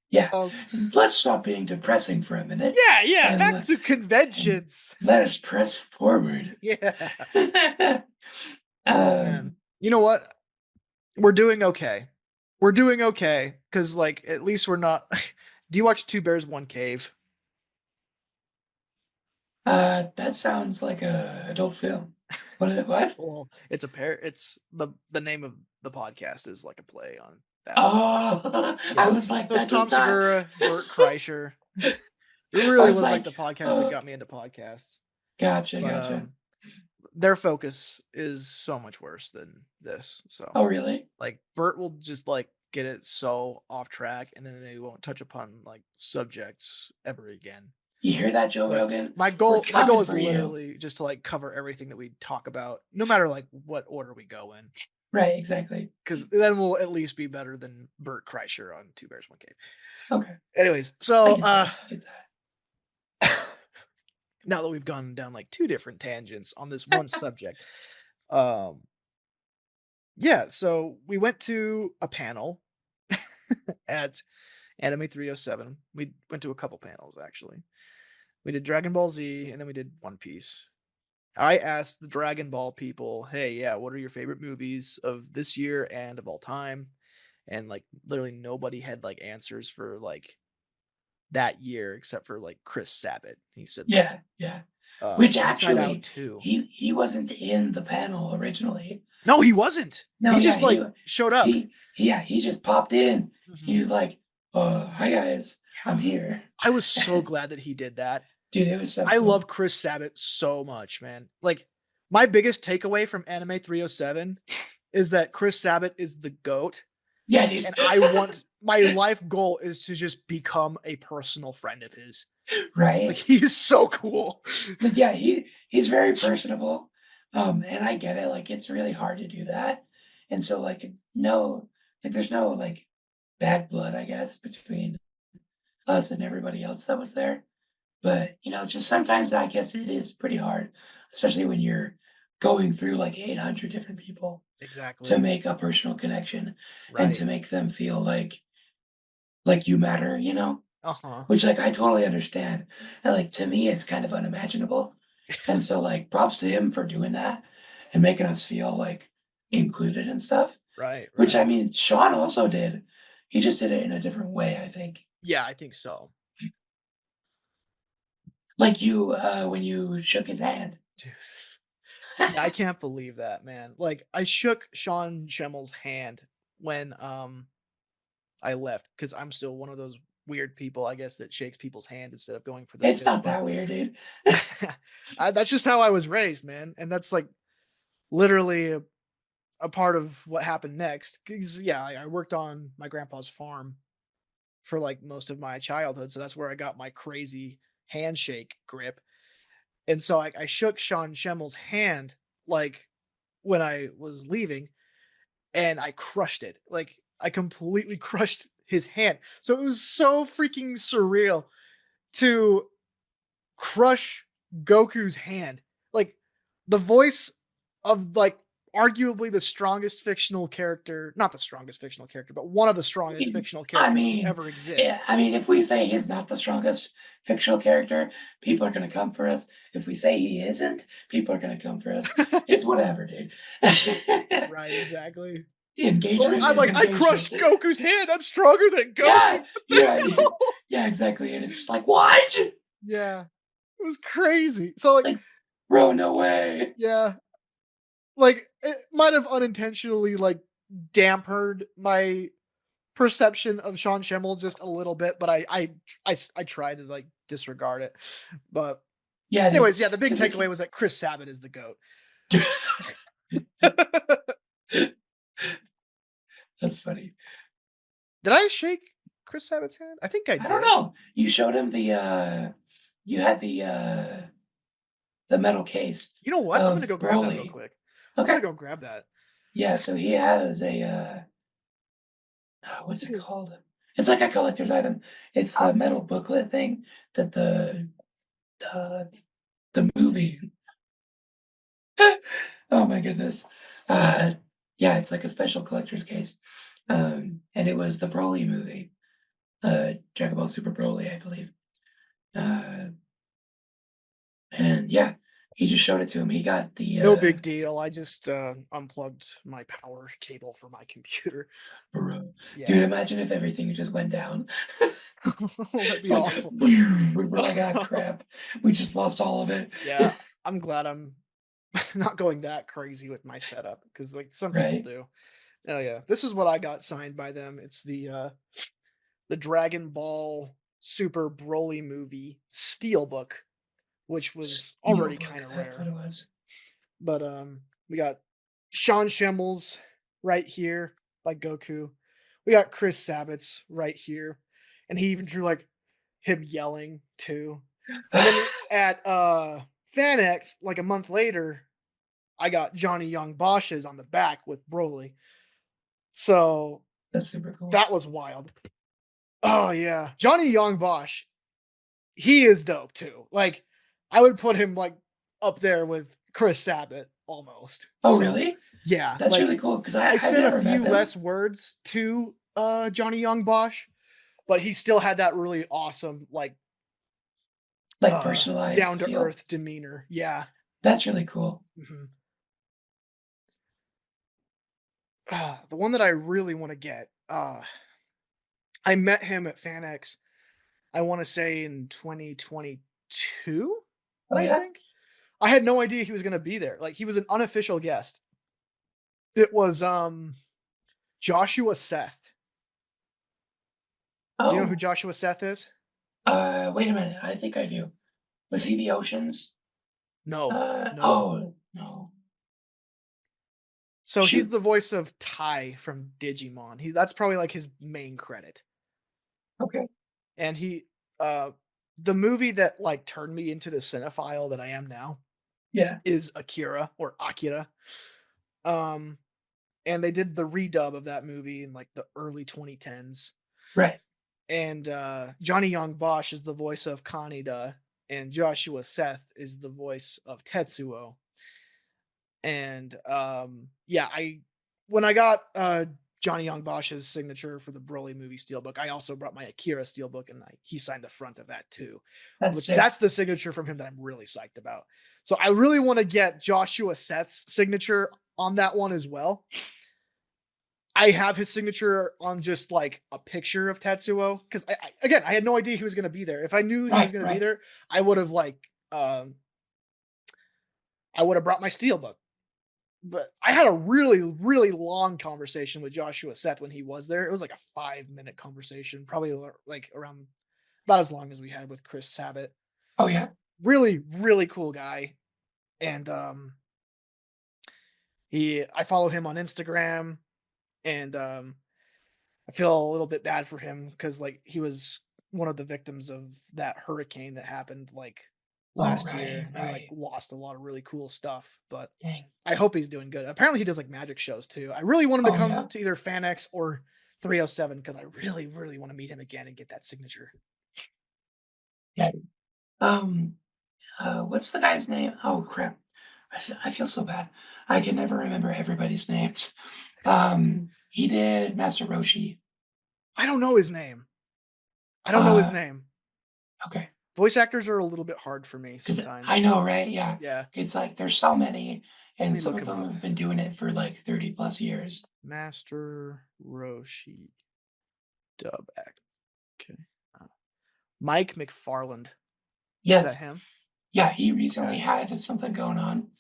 Yeah, Um, let's stop being depressing for a minute yeah, yeah, and back to and conventions. let us press forward. Yeah. Oh, man. um, You know what? We're doing okay. We're doing okay because, like, at least we're not. Do you watch Two Bears, One Cave? that sounds like a adult film. What? Well, it's a pair. It's the name of the podcast is like a play on that. Oh, I Yeah. was like, So it's that Tom does not. Segura, Bert Kreischer. It I really was was like like, the podcast that oh, got me into podcasts. gotcha, But gotcha. their focus is so much worse than this. So Oh, really? like Bert will just like get it so off track and then they won't touch upon like subjects ever again. You hear that, Joe But Rogan? my We're goal coming is for you. literally just to like cover everything that we talk about, no matter like what order we go in. Right, exactly. Because then we'll at least be better than Bert Kreischer on Two Bears One Cave. Okay, Anyways, I so get that. I get now that we've gone down like two different tangents on this one subject, um, yeah, so we went to a panel at Anime 307. We went to a couple panels actually. We did Dragon Ball Z and then we did One Piece. I asked the Dragon Ball people, "Hey, yeah, what are your favorite movies of this year and of all time?" And like literally nobody had like answers for like that year except for like Chris Sabat. He said like Yeah, yeah. Which Inside Out actually, 2. he wasn't in the panel originally. No, he wasn't. No, He yeah, just like showed up. he just popped in. He Mhm. was like, hi guys, I'm here." I was so glad that he did that. Dude, it was so I love cool. Chris Sabat so much, man. Like my biggest takeaway from Anime 307 is that Chris Sabat is the goat Yeah, dude. and I want my life goal is to just become a personal friend of his. Like Right? he is so cool. Like, yeah, he's very personable. And I get it, like it's really hard to do that. And so like no, like there's no like bad blood, I guess, between us and everybody else that was there. But just sometimes I guess it is pretty hard, especially when you're going through like 800 different people. to Exactly. make a personal connection and Right. to make them feel you matter, you know? Uh-huh. Which, like, I totally understand. And, like, to me, it's kind of unimaginable. And so, like, props to him for doing that and making us feel, like, included and stuff, Right, which, I right. mean, Sean also did. He just did it in a different way, I think. Yeah, I think so. Like you, when you shook his hand. Dude. Yeah, I can't believe that, man. Like, I shook Sean Schemmel's hand when, I left because 'cause I'm still one of those weird people, I guess, that shakes people's hand instead of going for the It's fist not bump. that weird, dude. That's just how I was raised, man, and that's, like, literally a part of what happened next. 'Cause, yeah, I worked on my grandpa's farm for, like, most of my childhood, so that's where I got my crazy handshake grip, and so I shook Sean Schemmel's hand, like, when I was leaving, and I crushed it. Like, I completely crushed his hand. So it was so freaking surreal to crush Goku's hand. Like, the voice of, like, arguably the strongest fictional character, not the strongest fictional character, but one of the strongest fictional I characters to mean, ever yeah, exist. I mean, if we say he's not the strongest fictional character, people are gonna come for us. If we say he isn't, people are gonna come for us. It's whatever, dude. Right, exactly. Well, Engagement I'm is like, "I engagement. crushed Goku's hand, I'm stronger than Goku." Yeah, What the yeah, hell? yeah, exactly. And it's just like, what? Yeah, it was crazy. So, like, Like, bro, no way. yeah, like, it might have unintentionally, like, dampered my perception of Sean Schemmel just a little bit, but I tried to, like, disregard it. But Yeah, dude. anyways, yeah, the big Because takeaway was that Chris Sabat is the GOAT. that's funny. Did I shake Chris Sabat's hand? I think I I don't did. know. You showed him you had the metal case You know what? I'm gonna of go grab that real Broly. quick. I'm Okay. gonna go grab that. Yeah, so he has what's it called? It's like a collector's item. It's the metal booklet thing that uh, the movie. Oh my goodness. Uh, yeah, it's like a special collector's case. And it was the Broly movie, Dragon Ball Super Broly, I believe. Uh, and yeah, he just showed it to him. He got the No big deal. I just, unplugged my power cable for my computer. bro. Dude, Yeah. imagine if everything just went down. That'd It's be like, awful. we're like, ah, crap. We just lost all of it. Yeah, I'm glad I'm not going that crazy with my setup because, like, some people Right? do. Oh, yeah. This is what I got signed by them. It's the Dragon Ball Super Broly movie Steelbook, which was already Steelbook, kinda that's what rare. it was. But, we got Sean Schemmels right here by Goku. We got Chris Sabat's right here, and he even drew, like, him yelling too. And then at, FanX, like, a month later, I got Johnny Young Bosch's on the back with Broly. So, That's super cool. that was wild. Oh, yeah. Johnny Young Bosch, he is dope too. Like, I would put him, like, up there with Chris Sabat almost. Oh, So, really? yeah, That's like, really cool because I I've said a never met few them. less words to, Johnny Young Bosch, but he still had that really awesome, like, Like personalized down to feel. earth demeanor. Yeah. That's really cool. Mhm. The one that I really wanna get, I met him at FanX, I wanna say in 2022, Oh, I yeah? think? I had no idea he was gonna be there, like, he was an unofficial guest. It was, Joshua Seth. Do you know who Oh, Joshua Seth is? wait a minute. I think I do. Was he the Oceans? No, no. Oh, no. So he's Shoot. the voice of Tai from Digimon. That's probably, like, his main credit. Okay. And uh the movie that, like, turned me into the cinephile that I am now Yeah. is Akira or Akira. Um, and they did the redub of that movie in, like, the early 2010s. Right. And, Johnny Young Bosch is the voice of Kaneda, and Joshua Seth is the voice of Tetsuo. And yeah, when I got Johnny Young Bosch's signature for the Broly movie steelbook, I also brought my Akira steelbook, and he signed the front of that too. That's Which sick. that's the signature from him that I'm really psyched about. So I really want to get Joshua Seth's signature on that one as well. I have his signature on just like a picture of Tetsuo because again, I had no idea he was going to be there. If I knew he was Right, going to be right. there, I would have I would have brought my steelbook. But I had a really, really long conversation with Joshua Seth when he was there. It was like a 5-minute conversation, probably like around about as long as we had with Chris Sabat. Oh yeah. Really, really cool guy. And I follow him on Instagram, and I feel a little bit bad for him because like he was one of the victims of that hurricane that happened like Oh, last right, year. And he like right. lost a lot of really cool stuff, but Dang. I hope he's doing good. Apparently he does like magic shows too. I really want him to Oh come yeah. to either FanX or 307 because I really, really want to meet him again and get that signature. Yeah. What's the guy's name? Oh crap. I feel so bad. I can never remember everybody's names. He did Master Roshi. I don't know his name. I don't know his Uh, name. okay. Voice actors are a little bit hard for me 'Cause sometimes. I know, right? Yeah. Yeah. It's like there's so many, Let and me some look of him them up. have been doing it for like 30 plus years. Master Roshi dub act. Okay. Mike McFarland. Is that Yes. him? Yeah, he recently Okay. had something going on.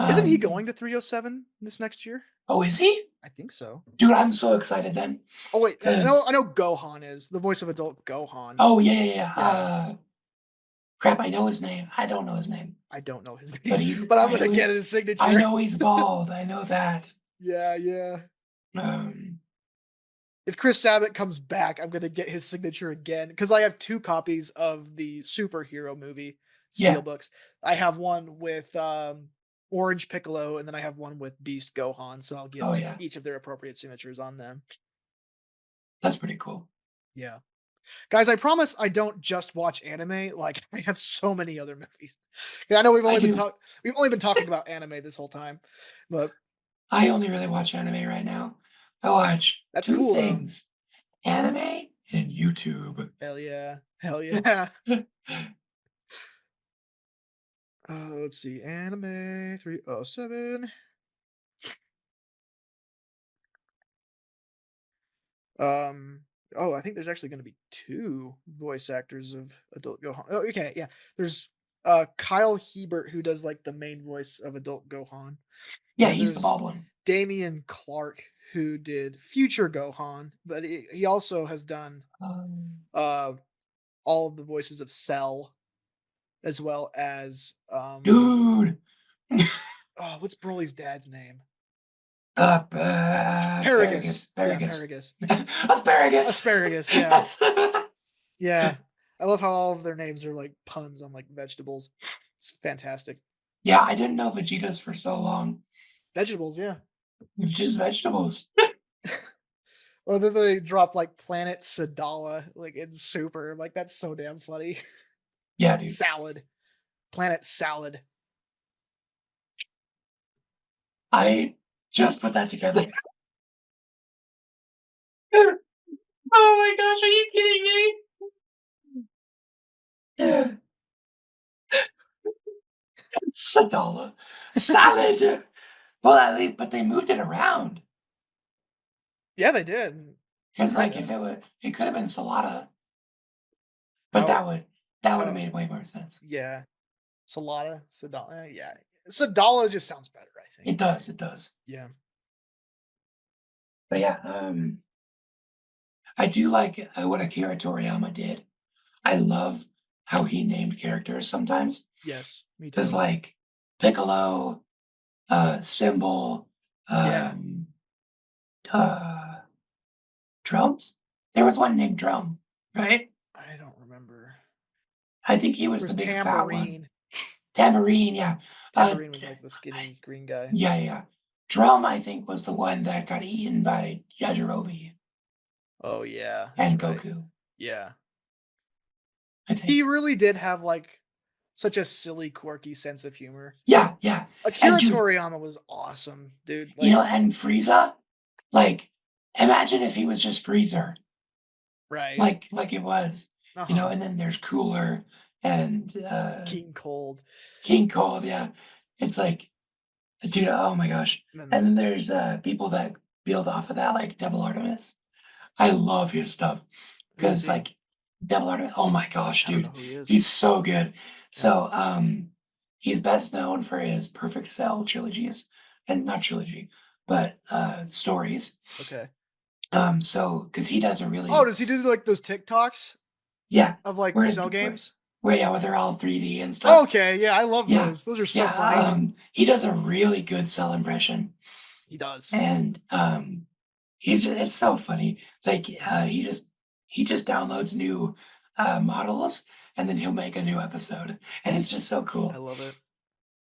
Isn't he going to 307 this next year? Oh, is he? I think so. Dude, I'm so excited then. Oh wait, I 'Cause know Gohan is the voice of adult Gohan. oh yeah. Yeah. Crap, I know his name. I don't know his name. I don't know his But name, but I'm gonna get his signature. I know he's bald. I know that. Yeah. Um, If Chris Sabat comes back, I'm gonna get his signature again because I have 2 copies of the superhero movie Yeah. steelbooks. I have one with Orange Piccolo, and then I have one with Beast Gohan. So I'll get oh yeah, each of their appropriate signatures on them. that's pretty cool. Yeah. Guys, I promise I don't just watch anime. Like I have so many other movies. Yeah, I know we've I only been talking about anime this whole time, but I only really watch anime right now. I watch that's 2 cool things: anime and YouTube. though. Hell yeah. Let's see, anime 307. I think there's actually going to be 2 voice actors of Adult Gohan. Oh, okay, yeah. There's Kyle Hebert who does like the main voice of Adult Gohan. Yeah, And then he's the there's bald one. Damian Clark who did Future Gohan, but he also has done all of the voices of Cell as well as Dude. what's Broly's dad's name? Asparagus. Yeah, Paragus. Asparagus. Asparagus, yeah. Yeah. I love how all of their names are like puns on like vegetables. It's fantastic. Yeah, I didn't know Vegeta's for so long. Vegetables, yeah. Just vegetables. Or then they drop like Planet Sadala like in Super. Like that's so damn funny. Yeah, dude. Salad. Planet Salad. I just put that together. Oh my gosh, are you kidding me? Yeah. It's $1. Salad. Well, but they moved it around. Yeah, they did. Because like Yeah. it could have been Salada. But Oh. that would have made way more sense. Yeah. Salada. Sadala. Yeah. Sadala just sounds better, I think. It does. Yeah. But yeah, I do like what Akira Toriyama did. I love how he named characters sometimes. Yes, me too. Because like Piccolo, Symbol, Yeah. Drums. There was one named Drum, right? I don't remember. I think he was There the was big fat one. Tambourine. Tambourine, yeah. Tambourine was like the skinny green guy. Yeah. Drum, I think, was the one that got eaten by Yajirobe Oh yeah. and that's right. Goku. Yeah. I think. He really did have like such a silly, quirky sense of humor. Yeah, yeah. Akira Dude, Toriyama was awesome, dude. you know, and Frieza, like, imagine if he was just Freezer, right? like it was, you know. Uh-huh. And then there's Cooler and King Cold. King Cold. Yeah, it's like, dude, oh my gosh. And And then then there's people that build off of that, like Devil Artemis. I love his stuff who is because, he? like, Devil Artemis. Oh my gosh, I don't know dude, who he is. he's so good. Yeah. So, he's best known for his Perfect Cell trilogies, and not trilogy, but stories. Okay. So because he does a really Oh, does he do like those TikToks yeah, of like where cell games? where they're all 3D and stuff. Okay, yeah, I love Yeah, those. Those are so yeah. funny. He does a really good Cell impression, He does. and it's so funny. Like he just downloads new models, and then he'll make a new episode, and it's just so I cool. love it.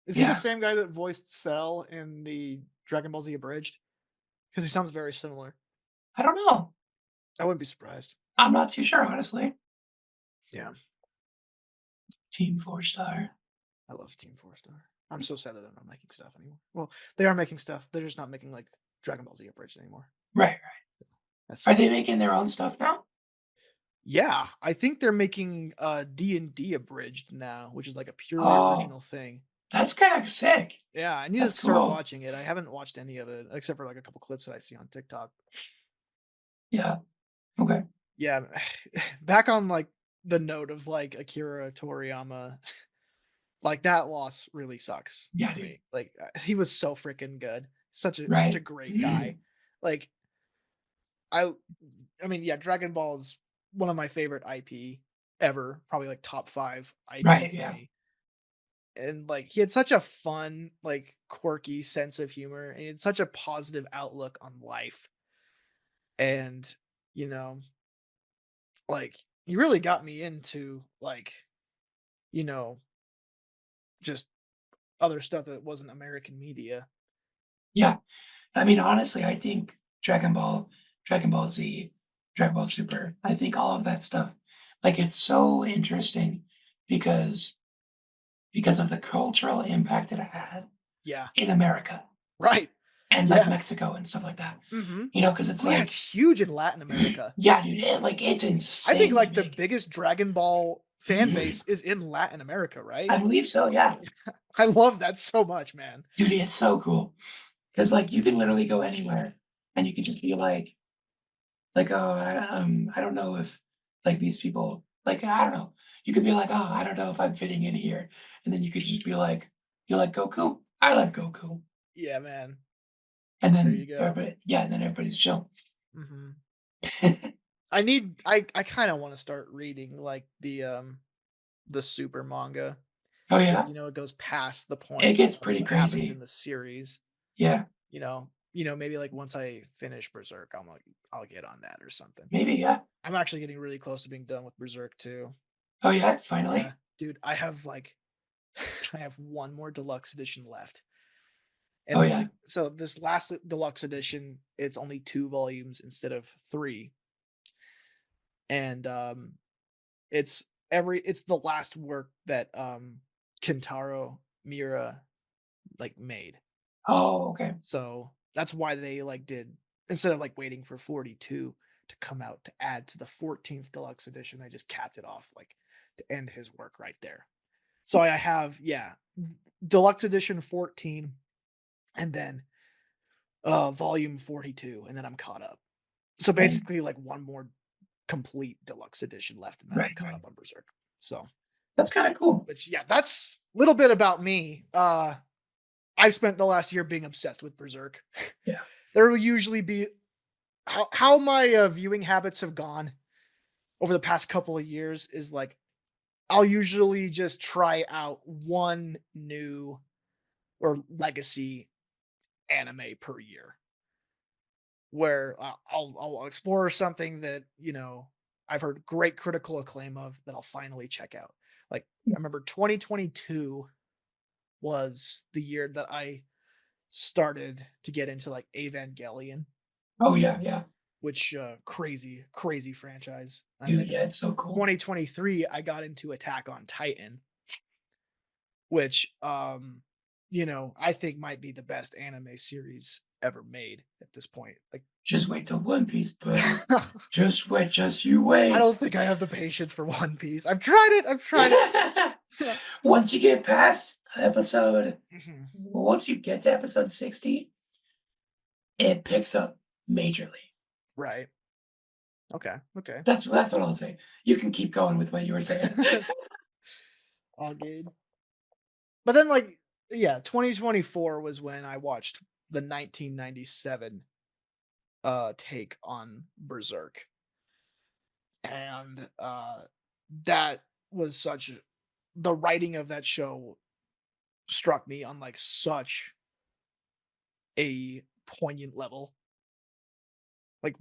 Is he the Yeah. same guy that voiced Cell in the Dragon Ball Z Abridged? Because he sounds very similar. I don't know. I wouldn't be surprised. I'm not too sure, honestly. Yeah, Team 4-Star. I love Team 4-Star. I'm so sad that they're not making stuff anymore. Well, they are making stuff. They're just not making like Dragon Ball Z Abridged anymore. Right. That's Are they making their own stuff now? yeah. I think they're making D&D Abridged now, which is like a purely Oh. original thing. That's kind of sick. Yeah, I need That's to start cool. watching it. I haven't watched any of it except for like a couple clips that I see on TikTok. Yeah. Okay. Yeah, back on like the note of like Akira Toriyama, like that loss really sucks Yeah, for dude. me. Like he was so freaking good, such a Right. great guy. Like I mean, yeah, Dragon Ball is one of my favorite IP ever, probably like top 5 IP Right. for Yeah. me. And like he had such a fun, like quirky sense of humor, and he had such a positive outlook on life. And you know, like he really got me into like, you know, just other stuff that wasn't American media. Yeah. I mean, honestly, I think Dragon Ball Z, Dragon Ball Super, I think all of that stuff, like, it's so interesting because of the cultural impact it had Yeah. in America Right. and like Yeah. Mexico and stuff like that. Mm-hmm. You know, because it's Oh, yeah, like, it's huge in Latin America. yeah, dude, it's I insane. think like the biggest Dragon Ball fan base is in Latin America, right? I believe so. Yeah, I love that so much, man. dude, it's so cool because like you can literally go anywhere and you can just be like, oh, I don't know if like these people, like, I don't know. You could be like, oh, I don't know if I'm fitting in here, and then you could just be like, you like Goku? I like Goku, Yeah, man. and There then you go. and then everybody's chill. Mm-hmm. I kind of want to start reading like the super manga. Oh Because yeah, you know it goes past the point. it gets of pretty what happens crazy. in the series. Yeah, You know, maybe like once I finish Berserk, I'll get on that or something. maybe. Yeah. I'm actually getting really close to being done with Berserk too. Oh yeah, finally. Yeah, dude, I have like I have one more deluxe edition left. And Oh yeah. like so this last deluxe edition, it's only 2 volumes instead of 3. And it's the last work that Kentaro Miura like made. Oh okay. So that's why they like did, instead of like waiting for 42 to come out to add to the 14th deluxe edition, they just capped it off like to end his work right there. So I have deluxe edition 14 and then volume 42, and then I'm caught up. So basically like one more complete deluxe edition left, and then I'm Right, caught right. up on Berserk. So That's kind of cool. but yeah, that's a little bit about me. I've spent the last year being obsessed with Berserk. Yeah. There will usually be how my viewing habits have gone over the past couple of years is like I'll usually just try out one new or legacy anime per year, where I'll explore something that I've heard great critical acclaim of that I'll finally check out. Like I remember 2022 was the year that I started to get into like Evangelion, Oh yeah, yeah. which crazy franchise. And Dude, then yeah, it's so cool. 2023 I got into Attack on Titan. which I think might be the best anime series ever made at this point. Like Just wait till One Piece, buddy. I Just wait, just you wait. don't think I have the patience for One Piece. I've tried it. Once you get past episode, Mhm. once you get to episode 60, it picks up majorly. Right. Okay. That's what I'll say. You can keep going with what you were saying. All good. But then, like, yeah, 2024 was when I watched the 1997 take on Berserk. And that was the writing of that show struck me on like such a poignant level. Like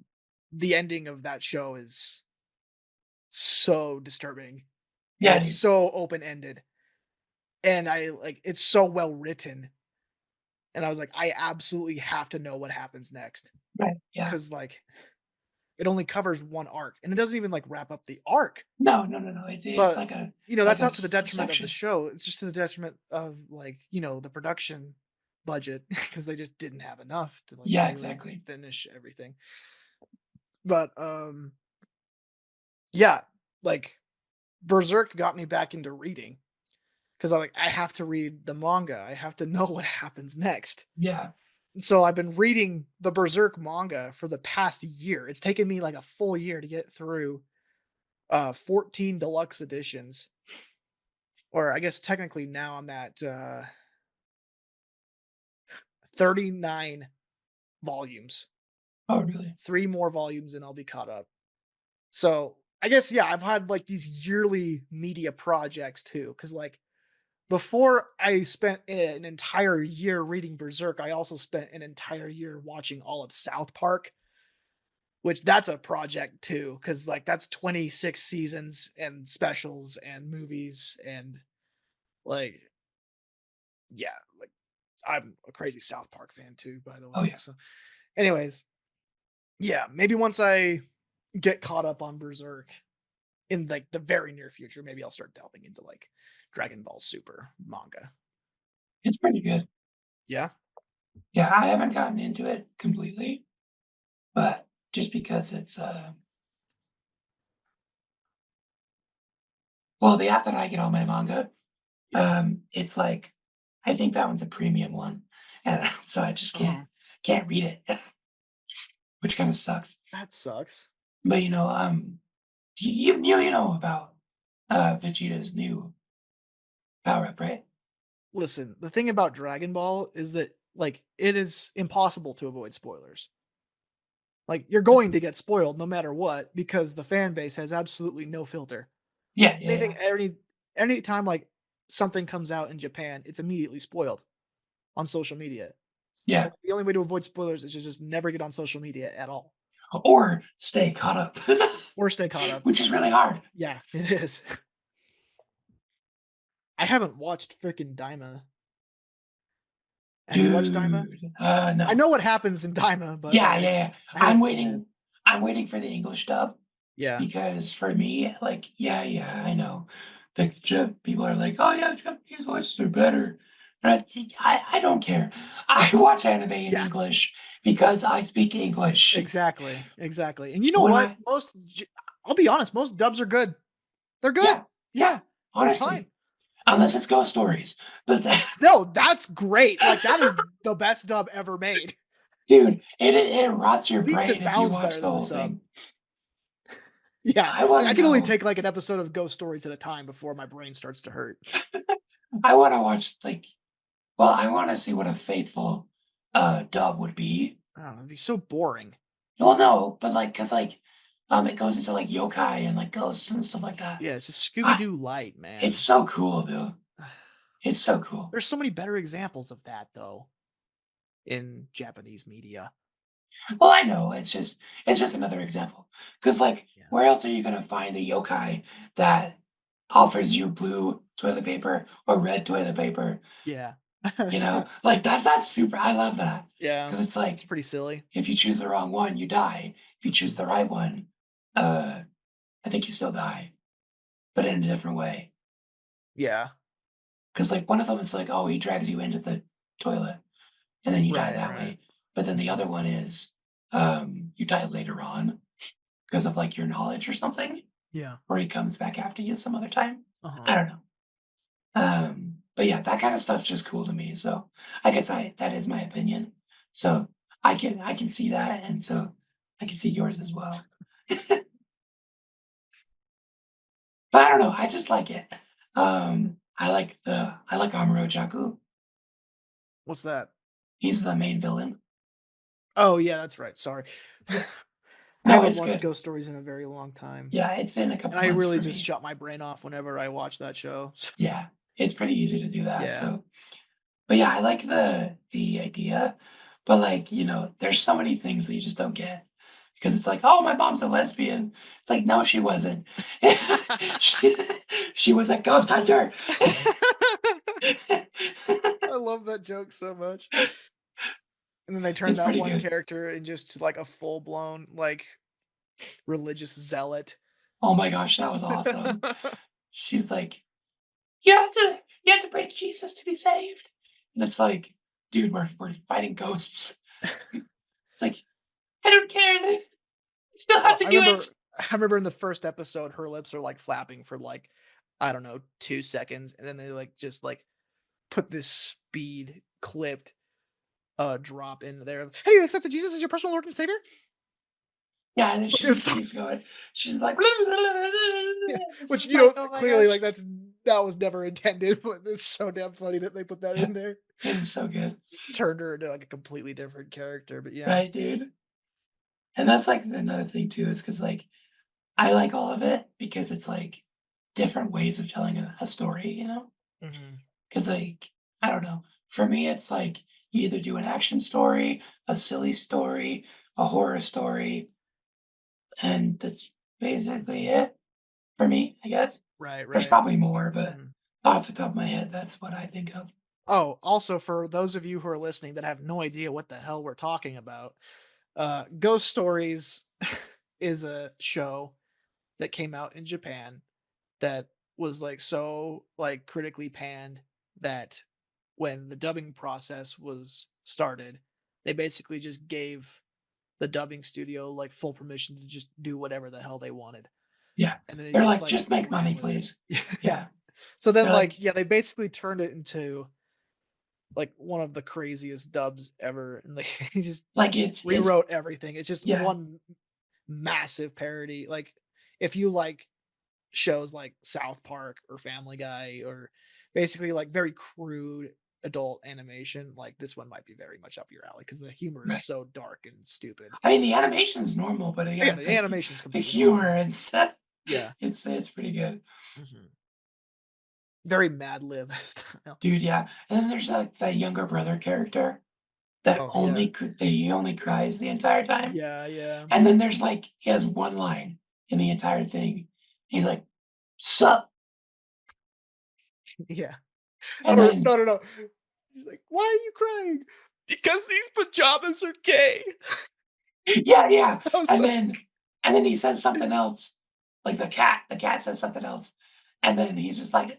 the ending of that show is so disturbing and Yeah, it's dude. so open-ended and it's so well written and I was like I absolutely have to know what happens next Right. Yeah. cuz like it only covers one arc and it doesn't even like wrap up the arc. No. It's But like a that's not to the a detriment of the section. show. It's just to the detriment of like, the production budget because they just didn't have enough to like Yeah, really exactly. finish everything. But yeah, like Berserk got me back into reading because I have to read the manga. I have to know what happens next. Yeah. And so I've been reading the Berserk manga for the past year. It's taken me like a full year to get through 14 deluxe editions. Or I guess technically now I'm at 39 volumes. Oh, really? 3 more volumes and I'll be caught up. So, I guess yeah, I've had like these yearly media projects too cuz like before I spent an entire year reading Berserk, I also spent an entire year watching all of South Park, which that's a project too cuz like that's 26 seasons and specials and movies and like yeah, like I'm a crazy South Park fan too, by the Oh, way. yeah. So, anyways, yeah, maybe once I get caught up on Berserk in like the very near future, maybe I'll start delving into like Dragon Ball Super manga. It's pretty good. Yeah. Yeah, I haven't gotten into it completely, but just because it's well, the app that I get all my manga, Yeah. it's like I think that one's a premium one. And so I just Uh-huh. can't read it, which kind of sucks. That sucks. But you know about Vegeta's new power up, right? Listen, the thing about Dragon Ball is that like it is impossible to avoid spoilers. Like you're going to get spoiled no matter what because the fan base has absolutely no filter. Yeah, yeah, Anything yeah. any time like something comes out in Japan, it's immediately spoiled on social media. So Yeah. the only way to avoid spoilers is to just never get on social media at all Or stay caught up, or stay caught up. which is really hard. Yeah, it is. I haven't watched freaking Daima. Have you watched Daima? Dude, I no. know what happens in Daima, but Yeah, like yeah, yeah. I haven't seen it. I'm waiting for the English dub Yeah. because for me, like, yeah, I know. Like people are like, oh yeah, Japanese voices are better. But I don't care. I watch anime in Yeah. English because I speak English. Exactly. And you know When what? I I'll be honest, most dubs are good. They're good. Yeah, Yeah, they're fine. honestly, unless it's ghost stories. But No, that's great. Like that is the best dub ever made. dude, it rots your Leaps brain and if you bounds watch better the than the whole sub. thing. Yeah. I want I to can only know. take like an episode of Ghost Stories at a time before my brain starts to hurt. I want to watch like. Well, I want to see what a faithful dub would be. Oh, it'd be so boring. Well, no, but like, cause like, it goes into like yokai and like ghosts and stuff like that. Yeah, it's just Scooby I, Doo light, man. it's so cool, though. It's so cool. There's so many better examples of that though in Japanese media. Well, I know it's just another example. Cause like, Yeah. where else are you gonna find the yokai that offers you blue toilet paper or red toilet paper? Yeah. You know, like that's super. I love that. Yeah. Cause it's like It's pretty silly. if you choose the wrong one, you die. If you choose the right one, I think you still die, but in a different way. Yeah. because like one of them is like, oh, he drags you into the toilet and then you die Right, that right. way. But then the other one is you die later on because of like your knowledge or something, Yeah. or he comes back after you some other time. Uh-huh. I don't know. But yeah, that kind of stuff's just cool to me. So I guess that is my opinion. So I can see that, and so I can see yours as well. But I don't know. I just like it. I like Amuro Jaku. What's that? He's the main villain. Oh, yeah, that's right. Sorry. I No, haven't it's watched good. Ghost Stories in a very long time. Yeah, it's been a And couple I months really for just me. shut my brain off whenever I watch that show. Yeah, it's pretty easy to do that. Yeah. So, but yeah, I like the idea. But like, there's so many things that you just don't get because it's like, oh, my mom's a lesbian. It's like, no, she wasn't. she, she was a ghost hunter. I love that joke so much. And then they turn It's that pretty one good. character into just like a full-blown like religious zealot. Oh my gosh, that was awesome. She's like, you have to pray to Jesus to be saved. And it's like, dude, we're fighting ghosts. It's like, I don't care. They still have to I do remember it. I remember in the first episode her lips are like flapping for like I don't know 2 seconds and then they like just like put this speed clipped drop in there. Hey, you accepted Jesus as your personal Lord and Savior? Yeah, and then she It's just so- keeps going. She's like, yeah, it's which just like, oh my clearly gosh. like that was never intended, but it's so damn funny that they put that Yeah, in there. it is so good. Just turned her into like a completely different character, but yeah. Right, dude? And that's like another thing too, is because like I like all of it because it's like different ways of telling a story. Mhm. Because like, I don't know. For me, it's like you either do an action story, a silly story, a horror story, and that's basically it for me, I guess. Right, There's right. probably more, but Mhm. off the top of my head, that's what I think of. Oh, also for those of you who are listening that have no idea what the hell we're talking about, Ghost Stories is a show that came out in Japan that was like so like critically panned that when the dubbing process was started, they basically just gave the dubbing studio like full permission to just do whatever the hell they wanted. Yeah. And then they They're just like, like just make ran money, with it. please. Yeah. Yeah. So then They're like, like yeah, they basically turned it into like one of the craziest dubs ever and they he just it's rewrote everything. It's just yeah, one massive parody. Like if you like shows like South Park or Family Guy or basically like very crude adult animation, like this one might be very much up your alley because the humor is right. so dark and stupid. I mean, So the animation's normal, but yeah, yeah, the the animation's the completely humor normal. and Yeah. it's pretty good. Mhm. Very Mad Lib style. Dude, yeah. And then there's like that younger brother character that Oh yeah. he only cries the entire time. Yeah, yeah. And then there's like he has one line in the entire thing. He's like, "Sup?" Yeah. And Or then no, no, no. He's like, "Why are you crying?" Because these pajamas are gay. yeah, yeah. That was And such then and then he says something else. Like the cat says something else. And then he's just like,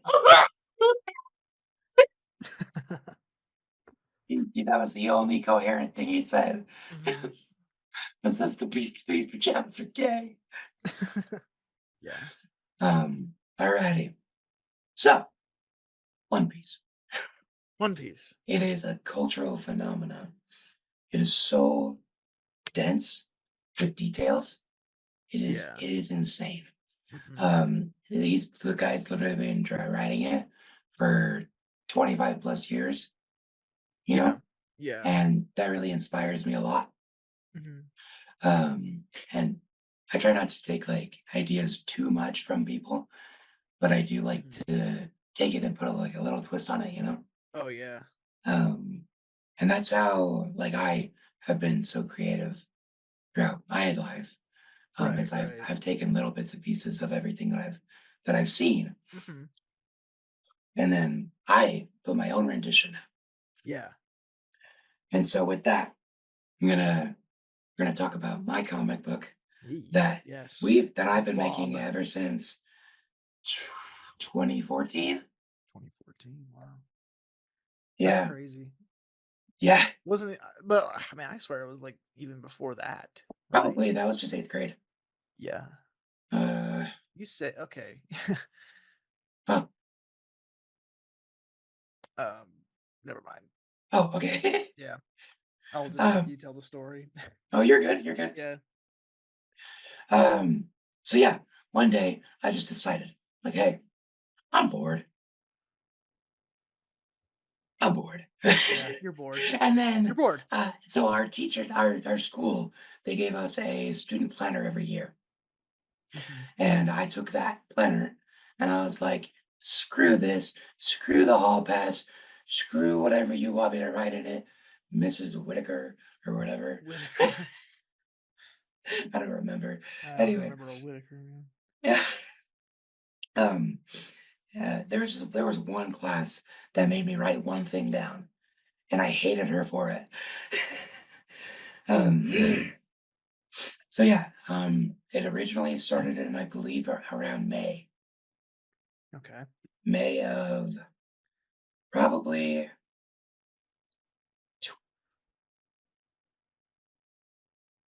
that was the only coherent thing he said. Mhm. Was that these pajamas are gay. Yeah. Alrighty. So, One Piece. One Piece. It is a cultural phenomenon. It is so dense with details. Yeah. It is insane. Mhm. The guys literally been dry writing it for 25 plus years, you Yeah. know, Yeah. and that really inspires me a lot. Mhm. And I try not to take like ideas too much from people, but I do like Mhm. to take it and put like a little twist on it. Oh, yeah. Um, and that's how like I have been so creative throughout my life. Right, Is right. I've taken little bits and pieces of everything that I've seen, Mhm. and then I put my own rendition. Yeah. And so with that, we're gonna talk about my comic book Yee. that Yes. that I've been making Bob. ever since 2014. 2014. Wow. That's Yeah. crazy. Yeah. Wasn't it? But I mean, I swear it was like even before that, right? Probably that was just 8th grade. Yeah. Uh, You say okay. oh, um, Never mind. oh, okay. Yeah, I'll just let um, you tell the story. oh, you're good. You're good. Yeah. Um, so yeah, one day I just decided, like, hey, I'm bored. I'm bored. Yeah. You're bored. And You're then, bored. so our teachers, our school, they gave us a student planner every year. Mhm. And I took that planner and I was like, screw this, screw the hall pass, screw whatever you want me to write in it, Mrs. Whitaker or whatever. Whitaker. I don't remember. I don't Anyway, remember a Whitaker. Man. yeah. Um, there was one class that made me write one thing down, and I hated her for it. um, so yeah, it originally started in, I believe, around Okay. May of probably tw-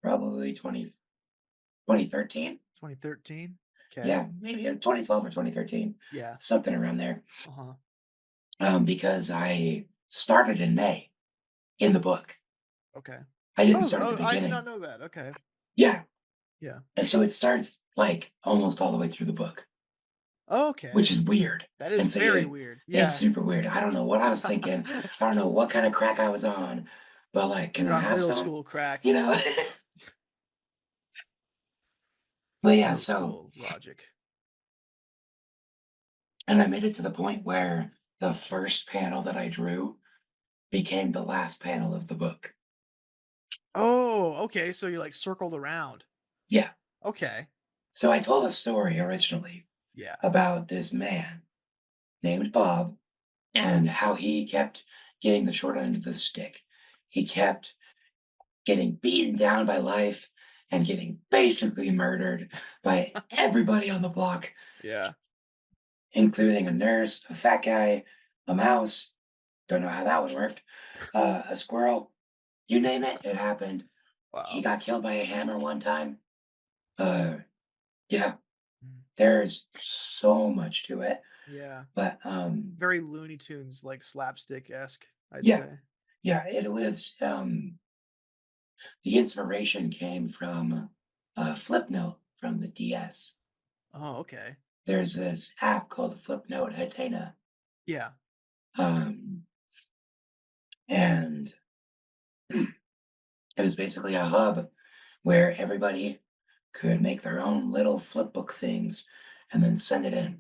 probably 2013. 2013. Okay. Yeah, maybe 2012 or 2013, Yeah. something around there. Uh-huh. Because I started in May in the book. Okay. I didn't Oh, start at the oh, I did not beginning. know that. Okay. Yeah, Yeah. and so it starts like almost all the way through the book, Okay. which is weird. That is And so very weird. it's Yeah. super weird. I don't know what I was thinking. I don't know what kind of crack I was on, but like, can You're I on have middle some? school crack. You know? But yeah, Middle so school logic. and I made it to the point where the first panel that I drew became the last panel of the book. Oh, okay. So you like circled around. Yeah. Okay. So I told a story originally Yeah. about this man named Bob and how he kept getting the short end of the stick. He kept getting beaten down by life and getting basically murdered by everybody on the block, Yeah. including a nurse, a fat guy, a mouse. Don't know how that one worked. A squirrel. You name it, it happened. He Wow. got killed by a hammer one time. Uh, yeah, Mm. there's so much to it. Yeah. But Very Looney Tunes, like slapstick-esque, I'd yeah, say. yeah, it was the inspiration came from Flipnote from the DS. Oh, okay. There's this app called Flipnote Hatena. Yeah. Um, and it was basically a hub where everybody could make their own little flipbook things and then send it in.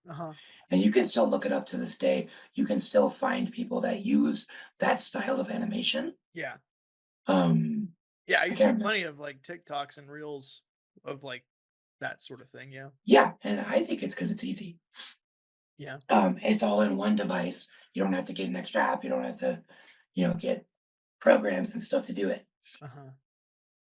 Uh-huh. And you can still look it up to this day. You can still find people that use that style of animation. Yeah. Um, Yeah, I you see can't remember. plenty of, like, TikToks and reels of, like, that sort of thing, yeah. Yeah, and I think it's because it's easy. Yeah. It's all in one device. You don't have to get an extra app. You don't have to, get programs and stuff to do it. Uh-huh.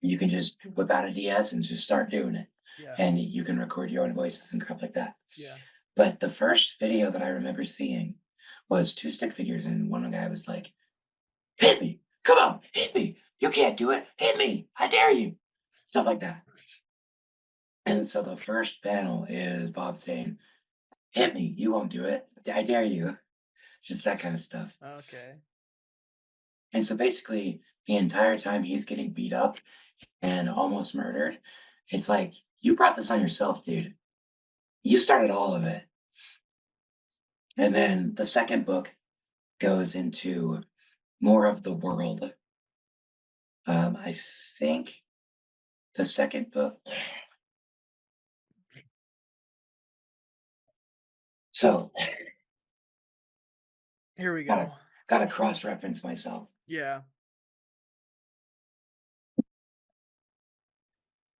You can just whip out a DS and just start doing it. Yeah. And you can record your own voices and crap like that. Yeah. But the first video that I remember seeing was two stick figures, and one guy was like, "Hit me! Come on, hit me! You can't do it! Hit me! I dare you!" Stuff like that. And so the first panel is Bob saying, "Hit me! You won't do it! I dare you!" Just that kind of stuff. Okay. And so basically, the entire time he's getting beat up and almost murdered, it's like, you brought this on yourself, dude. You started all of it. And then the second book goes into more of the world. I think the second book. So Here we gotta go. gotta cross reference myself. Yeah.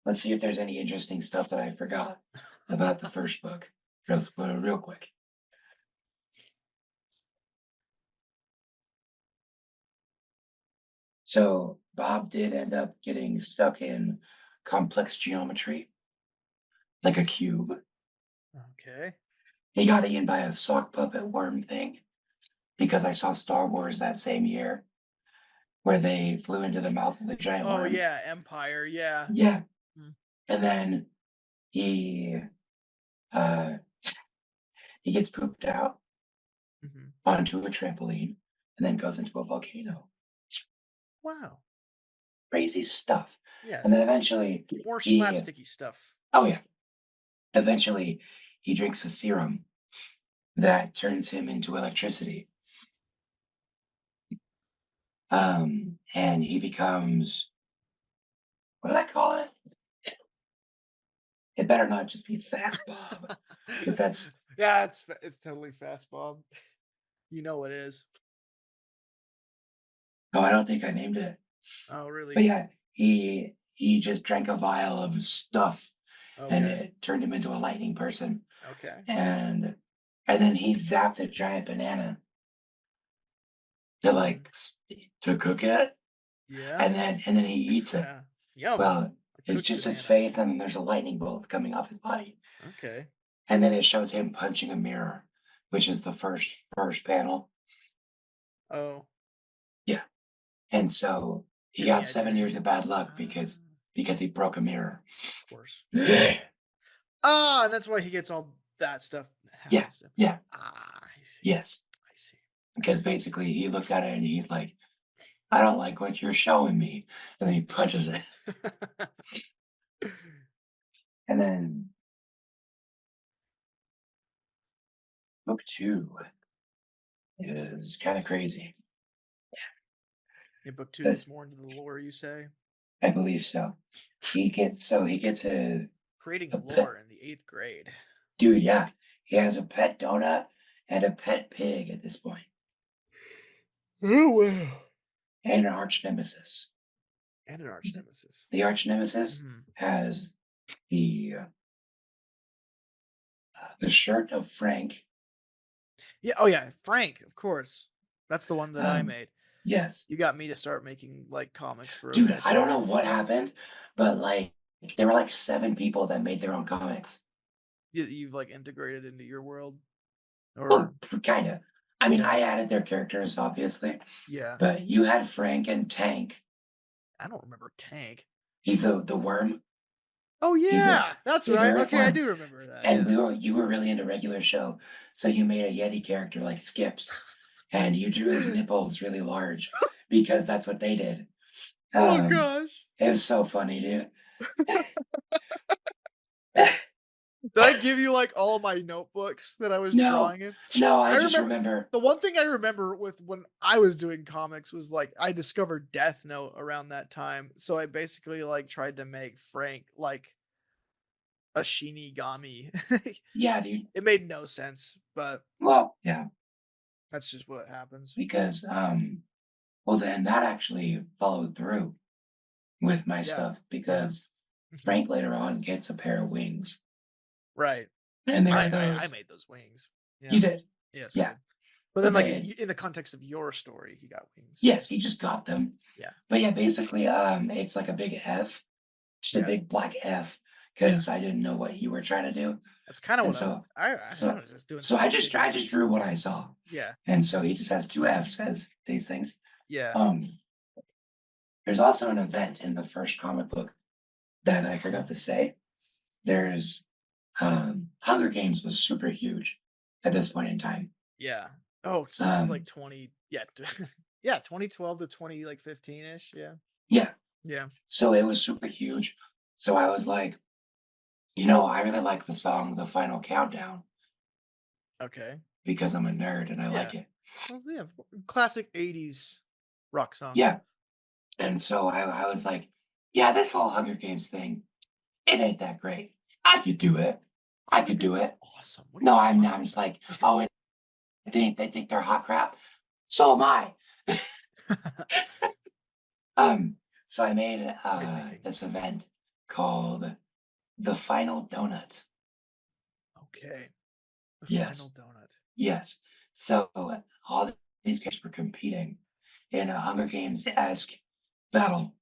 Let's see if there's any interesting stuff that I forgot about the first book. Real quick. So Bob did end up getting stuck in complex geometry, like a cube. Okay. He got eaten by a sock puppet worm thing. because I saw Star Wars that same year where they flew into the mouth of the giant Oh worm. yeah, Empire. Yeah. Yeah. Mm. And then he uh he gets pooped out Mhm. onto a trampoline and then goes into a volcano. Wow. Crazy stuff. And then Yes. eventually More he slapsticky stuff. oh yeah. Eventually he drinks a serum that turns him into electricity. And he becomes what did I call it? It better not just be Fast Bob, because that's Yeah, it's totally Fast Bob. You know it is. no, I don't think I named it. Oh, But really? yeah, he just drank a vial of stuff and Okay. it turned him into a lightning person. Okay. And then he zapped a giant banana to Mhm. to cook it, Yeah. and then he eats it. Yeah. Yum. Well, A it's cooked just his banana. face, and then there's a lightning bolt coming off his body, Okay. and then it shows him punching a mirror, which is the first panel. Oh. Yeah, and so he And the got idea 7 years is of bad luck because he broke a mirror. of course. Yeah, Ah, and that's why he gets all that stuff happens to him. yeah, Ah, I see. yes, I see. I because see. basically he looked at it and he's like, "I don't like what you're showing me," and then he punches it, and then book 2 is kinda crazy. Yeah, book 2 Uh, gets more into the lore, you say? I believe so. He gets Creating a pet lore in the 8th grade. dude, yeah, he has a pet donut and a pet pig at this point, Oh, wow. and an arch nemesis. And an arch nemesis. The arch nemesis Mhm. has the shirt of Frank. Yeah, oh yeah, Frank, of course. That's the one that I Um, made. yes. You got me to start making, like, comics for a Dude, bit I don't know there. what happened, but, there were, 7 people that made their own comics. You've, like, integrated into your world? Or Well, kinda. I mean, yeah. I added their characters, obviously, Yeah. but you had Frank and Tank. I don't remember Tank. He's the worm. Oh, He's a yeah! That's big right, earth okay, I worm. do remember that, And yeah. you were really into regular show, so you made a Yeti character like Skips, and you drew his nipples really large because that's what they did. Oh Um, gosh. it was so funny, dude. Did I give you, like, all my notebooks that I was No, drawing in? no, I I just remember remember the one thing I remember with when I was doing comics was, like, I discovered Death Note around that time, so I basically, like, tried to make Frank like a Shinigami. yeah, dude. It made no sense, but Well, yeah, that's just what happens. because, well, then that actually followed through with my Yeah. stuff Yeah. because Mhm. Frank later on gets a pair of wings, Right. and there are I those made those wings. you Yeah. did, Yes, I yeah, did. But then, but like, they in the context of your story, he got wings. yes, he just got them. Yeah. But yeah, basically, it's like a big F, just a Yeah. big black F, Yeah. because I didn't know what you were trying to do, That's kinda and what I was so I so was just doing so stick figure I just drew what I saw, yeah. and so he just has 2 Fs as these things. Yeah. Um, there's also an event in the first comic book that I forgot to say. There's Hunger Games was super huge at this point in time. Yeah. Oh, so this is like Um, 20 yeah, yeah, 2012 to 20, like, 15-ish, yeah. yeah, Yeah. so it was super huge. So I was like, I really like the song "The Final Countdown" Okay. because I'm a nerd and I Yeah. like it. Well, yeah, classic 80s rock song. Yeah, and so I was like, yeah, this whole Hunger Games thing, it ain't that great. I could do it. I Hunger could do Games is it. awesome. What are you No, I'm talking just like, oh, they think they're hot crap. So am I. about? Um, so I made Great thinking. this event called the Final Donut. Okay. The Yes, final donut. yes. So all these guys were competing in a Hunger Games esque battle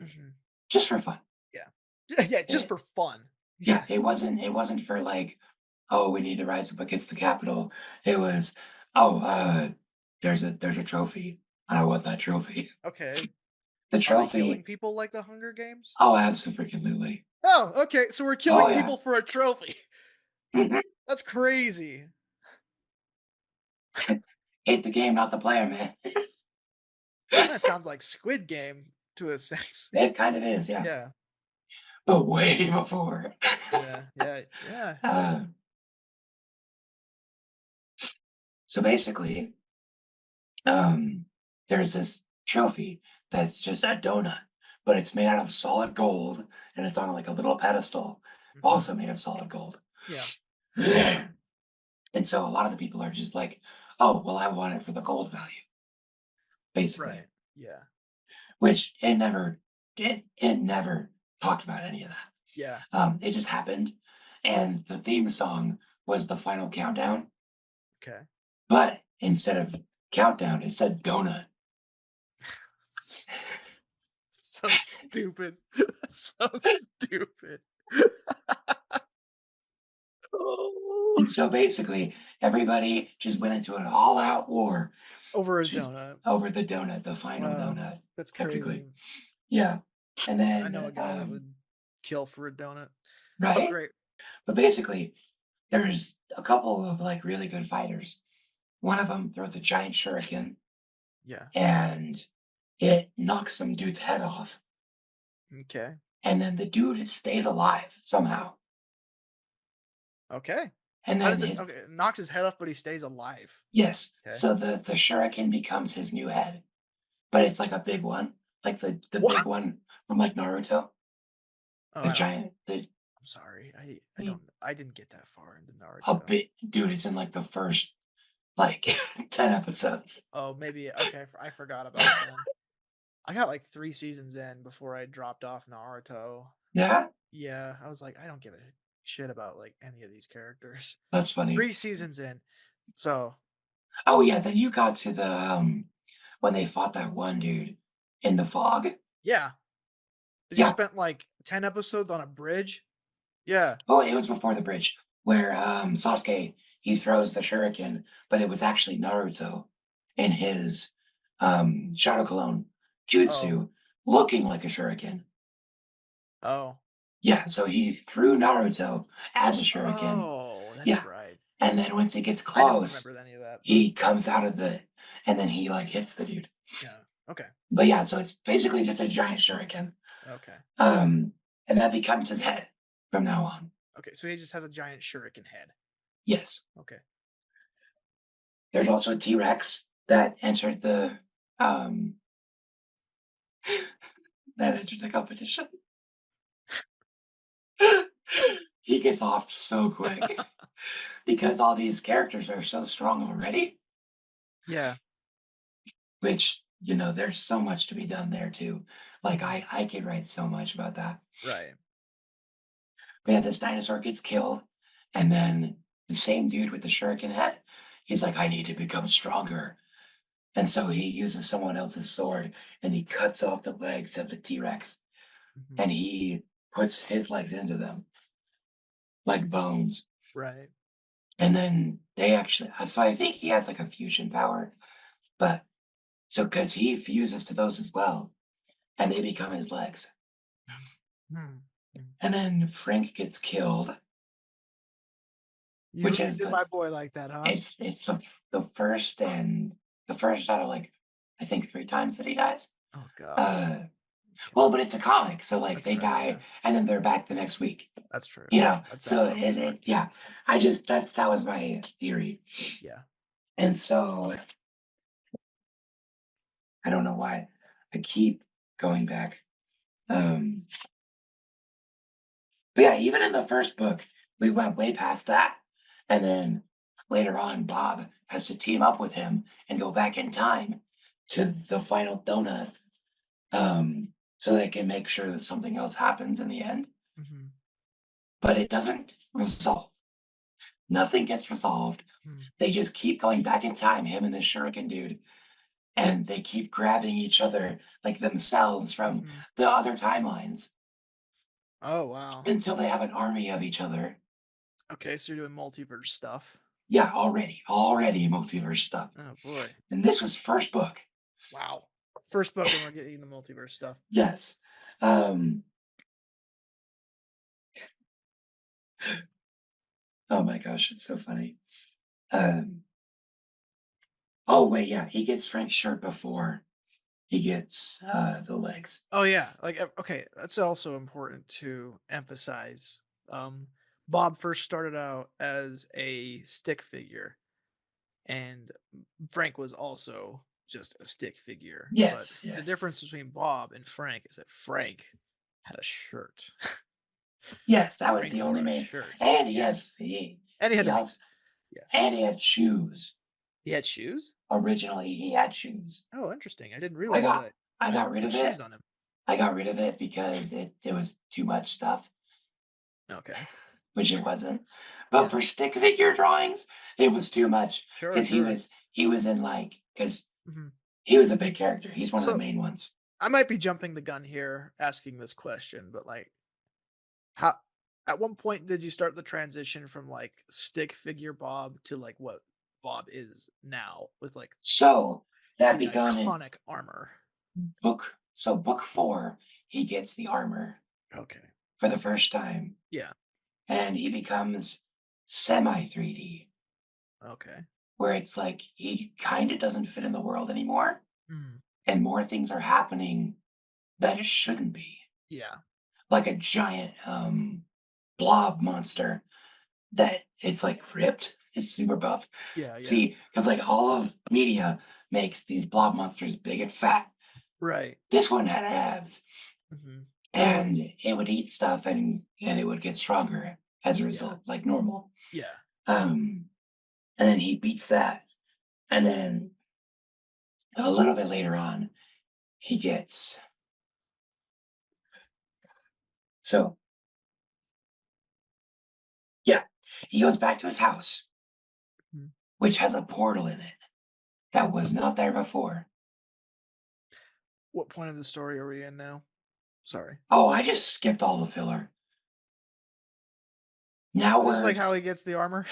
Mhm. just for fun. Yeah. Yeah, yeah, just It, for fun. yeah, Yes. it wasn't for like, oh, we need to rise up against the Capitol. It was, Oh, there's a trophy. I want that trophy. Okay. The Are they killing trophy. people like the Hunger Games? Oh, absolutely. Oh, okay. So we're Oh killing yeah. people for a trophy. Mhm. That's crazy. Hate the game, not the player, man. Kind of sounds like Squid Game to a sense. It kind of is, yeah. Yeah. But way before. Yeah. Yeah. Yeah. uh, so basically, um, there's this trophy that's just a donut, but it's made out of solid gold, and it's on like a little pedestal, Mhm. also made of solid gold. Yeah. And so a lot of the people are just like, oh, well, I want it for the gold value, basically, Right. Yeah. which it never talked about any of that. Yeah. It just happened, and the theme song was the final countdown, Okay. but instead of countdown, it said donut. So stupid. So stupid. And so basically, everybody just went into an all-out war Over a just donut. over the donut, the final Wow. donut, That's technically. crazy. Yeah. And I know a then, guy that would kill for a donut. Oh, right? great. But basically, there's a couple of like really good fighters. One of them throws a giant shuriken Yeah. and it knocks some dude's head off. Okay. And then the dude stays alive somehow. Okay. And How then does it? his Okay, it knocks his head off, but he stays alive. yes, Okay. so the shuriken becomes his new head, but it's like a big one, like the What? big one from like Naruto, Oh, the I don't. giant, the I'm sorry. I don't. I didn't get that far into a Naruto. big dude. It's in like the first like 10 episodes. Oh, maybe. Okay, I forgot about it then. I got like 3 seasons in before I dropped off Naruto. Yeah, Yeah, I was like, I don't give a shit about like any of these characters. that's funny. 3 seasons in, so Oh yeah, then you got to the when they fought that one dude in the fog. yeah. He Yeah. spent like 10 episodes on a bridge. Yeah. Oh, it was before the bridge where Sasuke he throws the shuriken, but it was actually Naruto in his Shadow Clone Oh. jutsu looking like a shuriken. Oh. Yeah, so he threw Naruto as a shuriken. Oh, that's Yeah, right. and then once it gets I don't close, remember any of that, but he comes out of the and then he like hits the dude. yeah. Okay. But yeah, so it's basically just a giant shuriken. Okay. Um, and that becomes his head from now on. Okay. So he just has a giant shuriken head. Yes. Okay. There's also a T-Rex that entered the um that entered the competition. He gets off so quick because all these characters are so strong already, Yeah. which there's so much to be done there too. Like Mhm. I could write so much about that. Right. But yeah, this dinosaur gets killed, and then the same dude with the shuriken head, he's like, I need to become stronger. And so he uses someone else's sword and he cuts off the legs of the T-Rex Mhm. and he puts his legs into them like bones. Right. And then they actually, so I think he has like a fusion power, but so because he fuses to those as well and they become his legs. Hmm. Hmm. And then Frank gets killed, You which really is did my boy like that, huh? it's the first and the first out of like I think 3 times that he dies. Oh gosh. Uh, Okay. well, but it's a comic, so like That's they right. die Yeah. and then they're back the next week. That's true. That's how So comics work too. yeah, I just that was my theory, Yeah. and so I don't know why I keep going back. Um, but yeah, even in the first book, we went way past that, and then later on, Bob has to team up with him and go back in time to the final donut, so they can make sure that something else happens in the end. Mhm. But it doesn't resolve. Nothing gets resolved. Hmm. They just keep going back in time, him and the shuriken dude, and they keep grabbing each other like themselves from Mhm. the other timelines Oh wow. until they have an army of each other. Okay, so you're doing multiverse stuff. Yeah, already multiverse stuff. Oh boy. And this was first book. Wow. First book and we're getting the multiverse stuff. Yes. Oh my gosh, it's so funny. Oh wait, yeah, he gets Frank's shirt before he gets the legs. Oh yeah, like okay, that's also important to emphasize. Bob first started out as a stick figure, and Frank was also just a stick figure. But Yes, the yes. difference between Bob and Frank is that Frank had a shirt. Yes, that was Frank the only wore a main. shirt. And Yes. he And he had he to make. also Yeah. and he had shoes. He had shoes. Originally he had shoes. Oh, interesting. I didn't I realize got that. I He got rid put of it. shoes on him. I got rid of it because it was too much stuff, Okay. which it wasn't. But Yeah. for stick figure drawings, it was too much Sure. because Sure. he was in like because Mhm. he was a big character. He's one of the So main ones. I might be jumping the gun here asking this question, but like, how? At one point did you start the transition from like stick figure Bob to like what Bob is now with like So that the begun in iconic armor? book 4, he gets the armor Okay. for the first time, Yeah. and he becomes semi 3D, Okay. where it's like he kind of doesn't fit in the world anymore, Mm. and more things are happening that it shouldn't be, Yeah. like a giant blob monster that it's like ripped. It's super buff. Yeah. Yeah. See, because like all of media makes these blob monsters big and fat. Right. This one had abs, Hmm. and it would eat stuff, and it would get stronger as a result, like normal. Yeah. And then he beats that, and then a little bit later on, he gets so yeah, he goes back to his house, Mhm. which has a portal in it that was not there before. What point of the story are we in now? Sorry. Oh, I just skipped all the filler. Now Is this we're like how he gets the armor?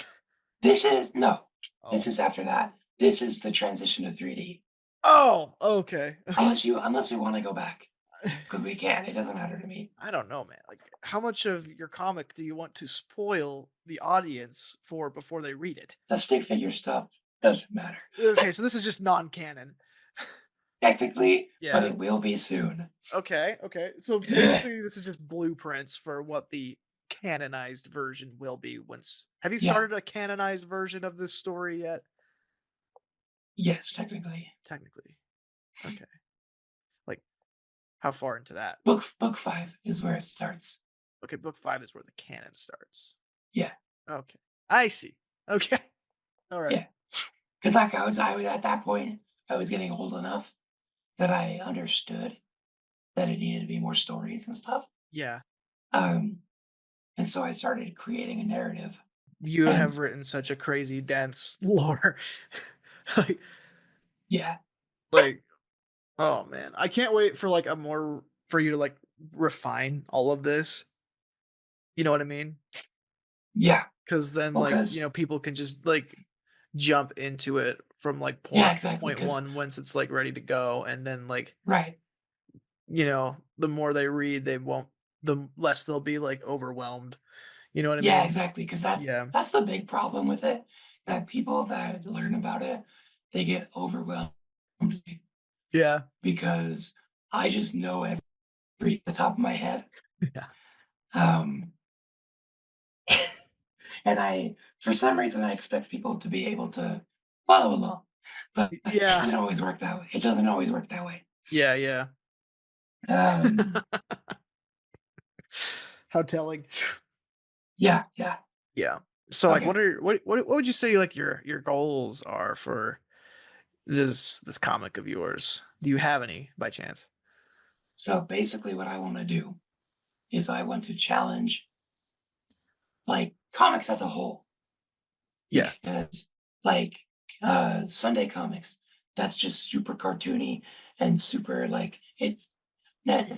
this is no, this Oh. is after that. This is the transition to 3D. Oh. Okay. Unless we want to go back, because we can. It doesn't matter to me. I don't know, man. Like, how much of your comic do you want to spoil the audience for before they read it? The stick figure stuff doesn't matter Okay, so this is just non-canon. technically, but Yeah. it will be soon. Okay. Okay. So basically, this is just blueprints for what the canonized version will be. Once have you Yeah. started a canonized version of this story yet? Yes, technically. Technically. Okay. Like, how far into that? Book 5 is where it starts. Okay, book 5 is where the canon starts. Yeah. Okay. I see. Okay. All right. Yeah. Because like I was at that point, I was getting old enough that I understood that it needed to be more stories and stuff. Yeah. And so I started creating a narrative. You And- have written such a crazy dense lore. like, Yeah. like, oh man, I can't wait for like for you to like refine all of this. You know what I mean? Yeah. Because then Well, like 'cause- people can just like jump into it from like Yeah, point exactly, point 'cause- one once it's like ready to go, and then like Right. the more they read, the less they'll be like overwhelmed. You know what I Yeah, mean? exactly. Because Yeah. that's the big problem with it. That people that learn about it, they get overwhelmed Yeah. because I just know every at the top of my head. Yeah. And for some reason, I expect people to be able to follow along, but Yeah. it doesn't always work that way. It doesn't always work that way. Yeah. Yeah. How telling. Yeah, yeah. Yeah. So like Okay. what would you say like your goals are for this comic of yours? Do you have any by chance? So basically, what I want to do is I want to challenge like comics as a whole. Yeah. Because like Sunday comics, that's just super cartoony and super like it's not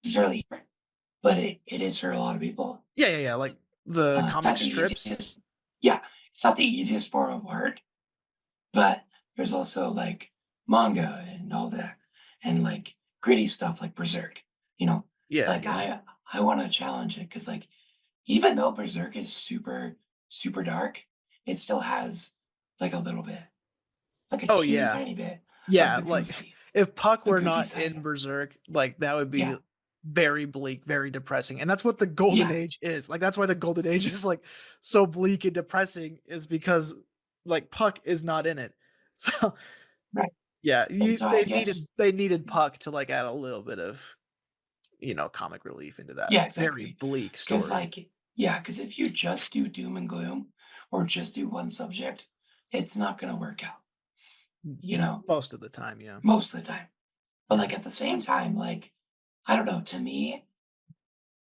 necessarily, but it is for a lot of people. Yeah, like the It's comic like the strips. easiest- yeah, it's not the easiest form of art, but there's also like manga and all that, and like gritty stuff like Berserk. You know, Yeah, like yeah. I want to challenge it because like even though Berserk is super dark, it still has like a little bit, like a Oh teeny yeah. tiny bit of Yeah, the like goofy, if Puck the were goofy not side. in Berserk, like that would be Yeah, very bleak, very depressing. And that's what the Golden yeah, Age is. Like that's why the Golden Age is like so bleak and depressing is because like Puck is not in it. So right. yeah, And you so I guess they needed Puck to like add a little bit of, comic relief into that yeah, very exactly. bleak Because story. like yeah, because if you just do doom and gloom or just do one subject, it's not gonna work out. You know, Most of the time, yeah. most of the time. But Yeah. like at the same time, like I don't know, to me,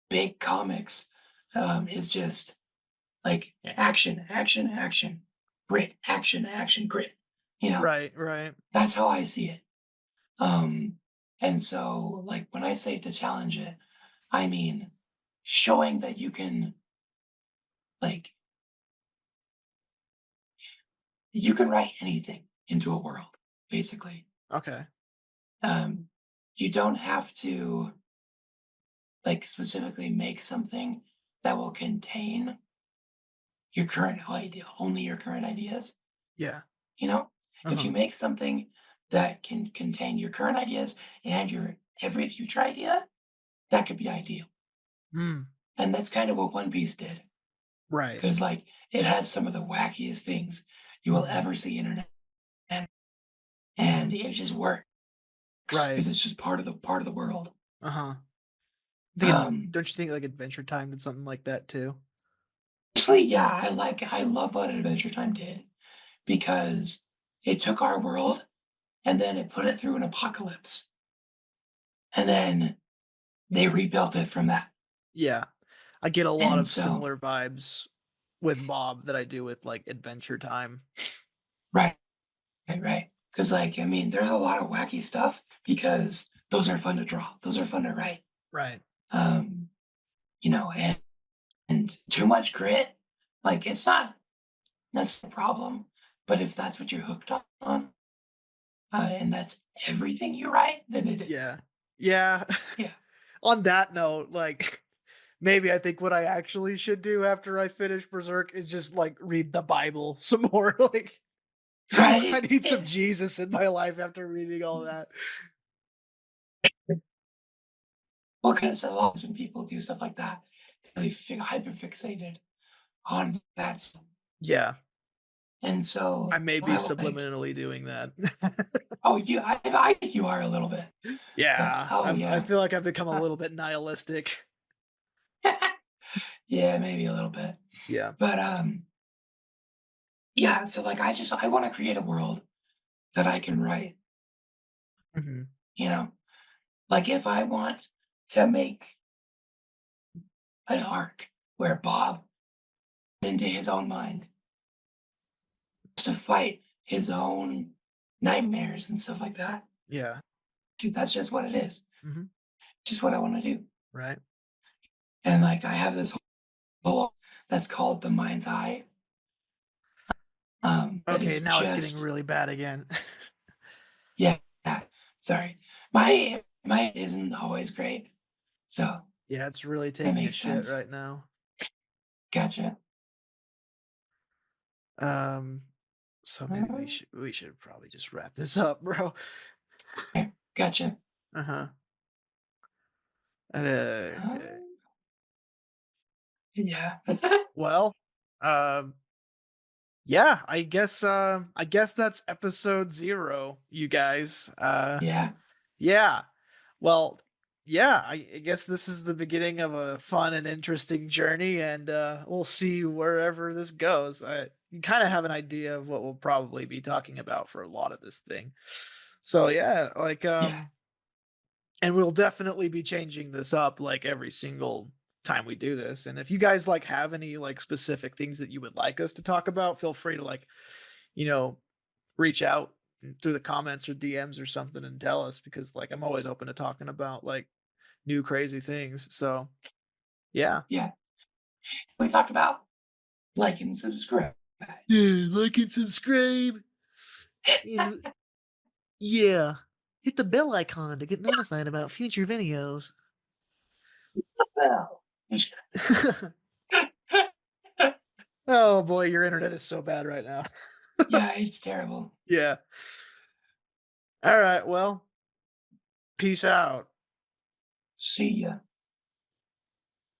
big comics is just like action, action, action, grit, action, action, grit. You know, Right, right. that's how I see it. Um, and so like when I say to challenge it, I mean showing that you can like you can write anything into a world, basically. Okay. Um, you don't have to like specifically make something that will contain your current idea, only your current ideas. Yeah. You know, if Uh-huh. you make something that can contain your current ideas and your every future idea, that could be ideal. Mm, And that's kind of what One Piece did. right. Because like it has some of the wackiest things you will Mhm. ever see internet, and Mhm. it just works Right. because it's just part of the world. Uh-huh. Um, Don't you think like Adventure Time did something like that too? Actually, yeah, I love what Adventure Time did because it took our world and then it put it through an apocalypse, and then they rebuilt it from that. Yeah. I get a lot And of so, similar vibes with Bob that I do with like Adventure Time. right, right. Because like, I mean, there's a lot of wacky stuff because those are fun to draw. Those are fun to write. Right. Um, you know, and too much grit, like it's not necessarily a problem, but if that's what you're hooked on, and that's everything you write, then it is. Yeah. Yeah. Yeah. On that note, like maybe I think what I actually should do after I finish Berserk is just like read the Bible some more. Like I Right? need some Jesus in my life after reading all that. Well, because a lot of when people do stuff like that, they hyper fixated on that. Yeah. And so I may be I like, subliminally doing that. oh, I think you are a little bit. Like, Yeah. oh I yeah. feel like I've become a Uh, little bit nihilistic. yeah, maybe a little bit. Yeah. But yeah, so like I want to create a world that I can write, Mhm. you know? Like if I want to make an arc where Bob into his own mind to fight his own nightmares and stuff like that. Yeah. Dude, that's just what it is. Mhm. Just what I want to do. Right. And like I have this whole that's called the mind's eye. That Okay, is now it's getting just really bad again. yeah, yeah. Sorry. My isn't always great. So Yeah, it's really that taking a makes shit sense. right now. Gotcha. Um, so maybe Okay, we should probably just wrap this up, bro. gotcha. Uh-huh. Uh, Okay. yeah. Well, um, yeah, I guess that's episode 0, you guys. Yeah. Yeah. Well, yeah, I guess this is the beginning of a fun and interesting journey, and we'll see wherever this goes. You kind of have an idea of what we'll probably be talking about for a lot of this thing. So yeah, like Yeah. and we'll definitely be changing this up like every single time we do this. And if you guys like have any like specific things that you would like us to talk about, feel free to like, you know, reach out through the comments or DMs or something and tell us because like I'm always open to talking about like new crazy things. So, yeah. Yeah. We talked about like and subscribe. Yeah, like and subscribe. And yeah, hit the bell icon to get notified about future videos. Well, Oh boy, your internet is so bad right now. yeah, it's terrible. Yeah. All right. Well, peace out. See ya.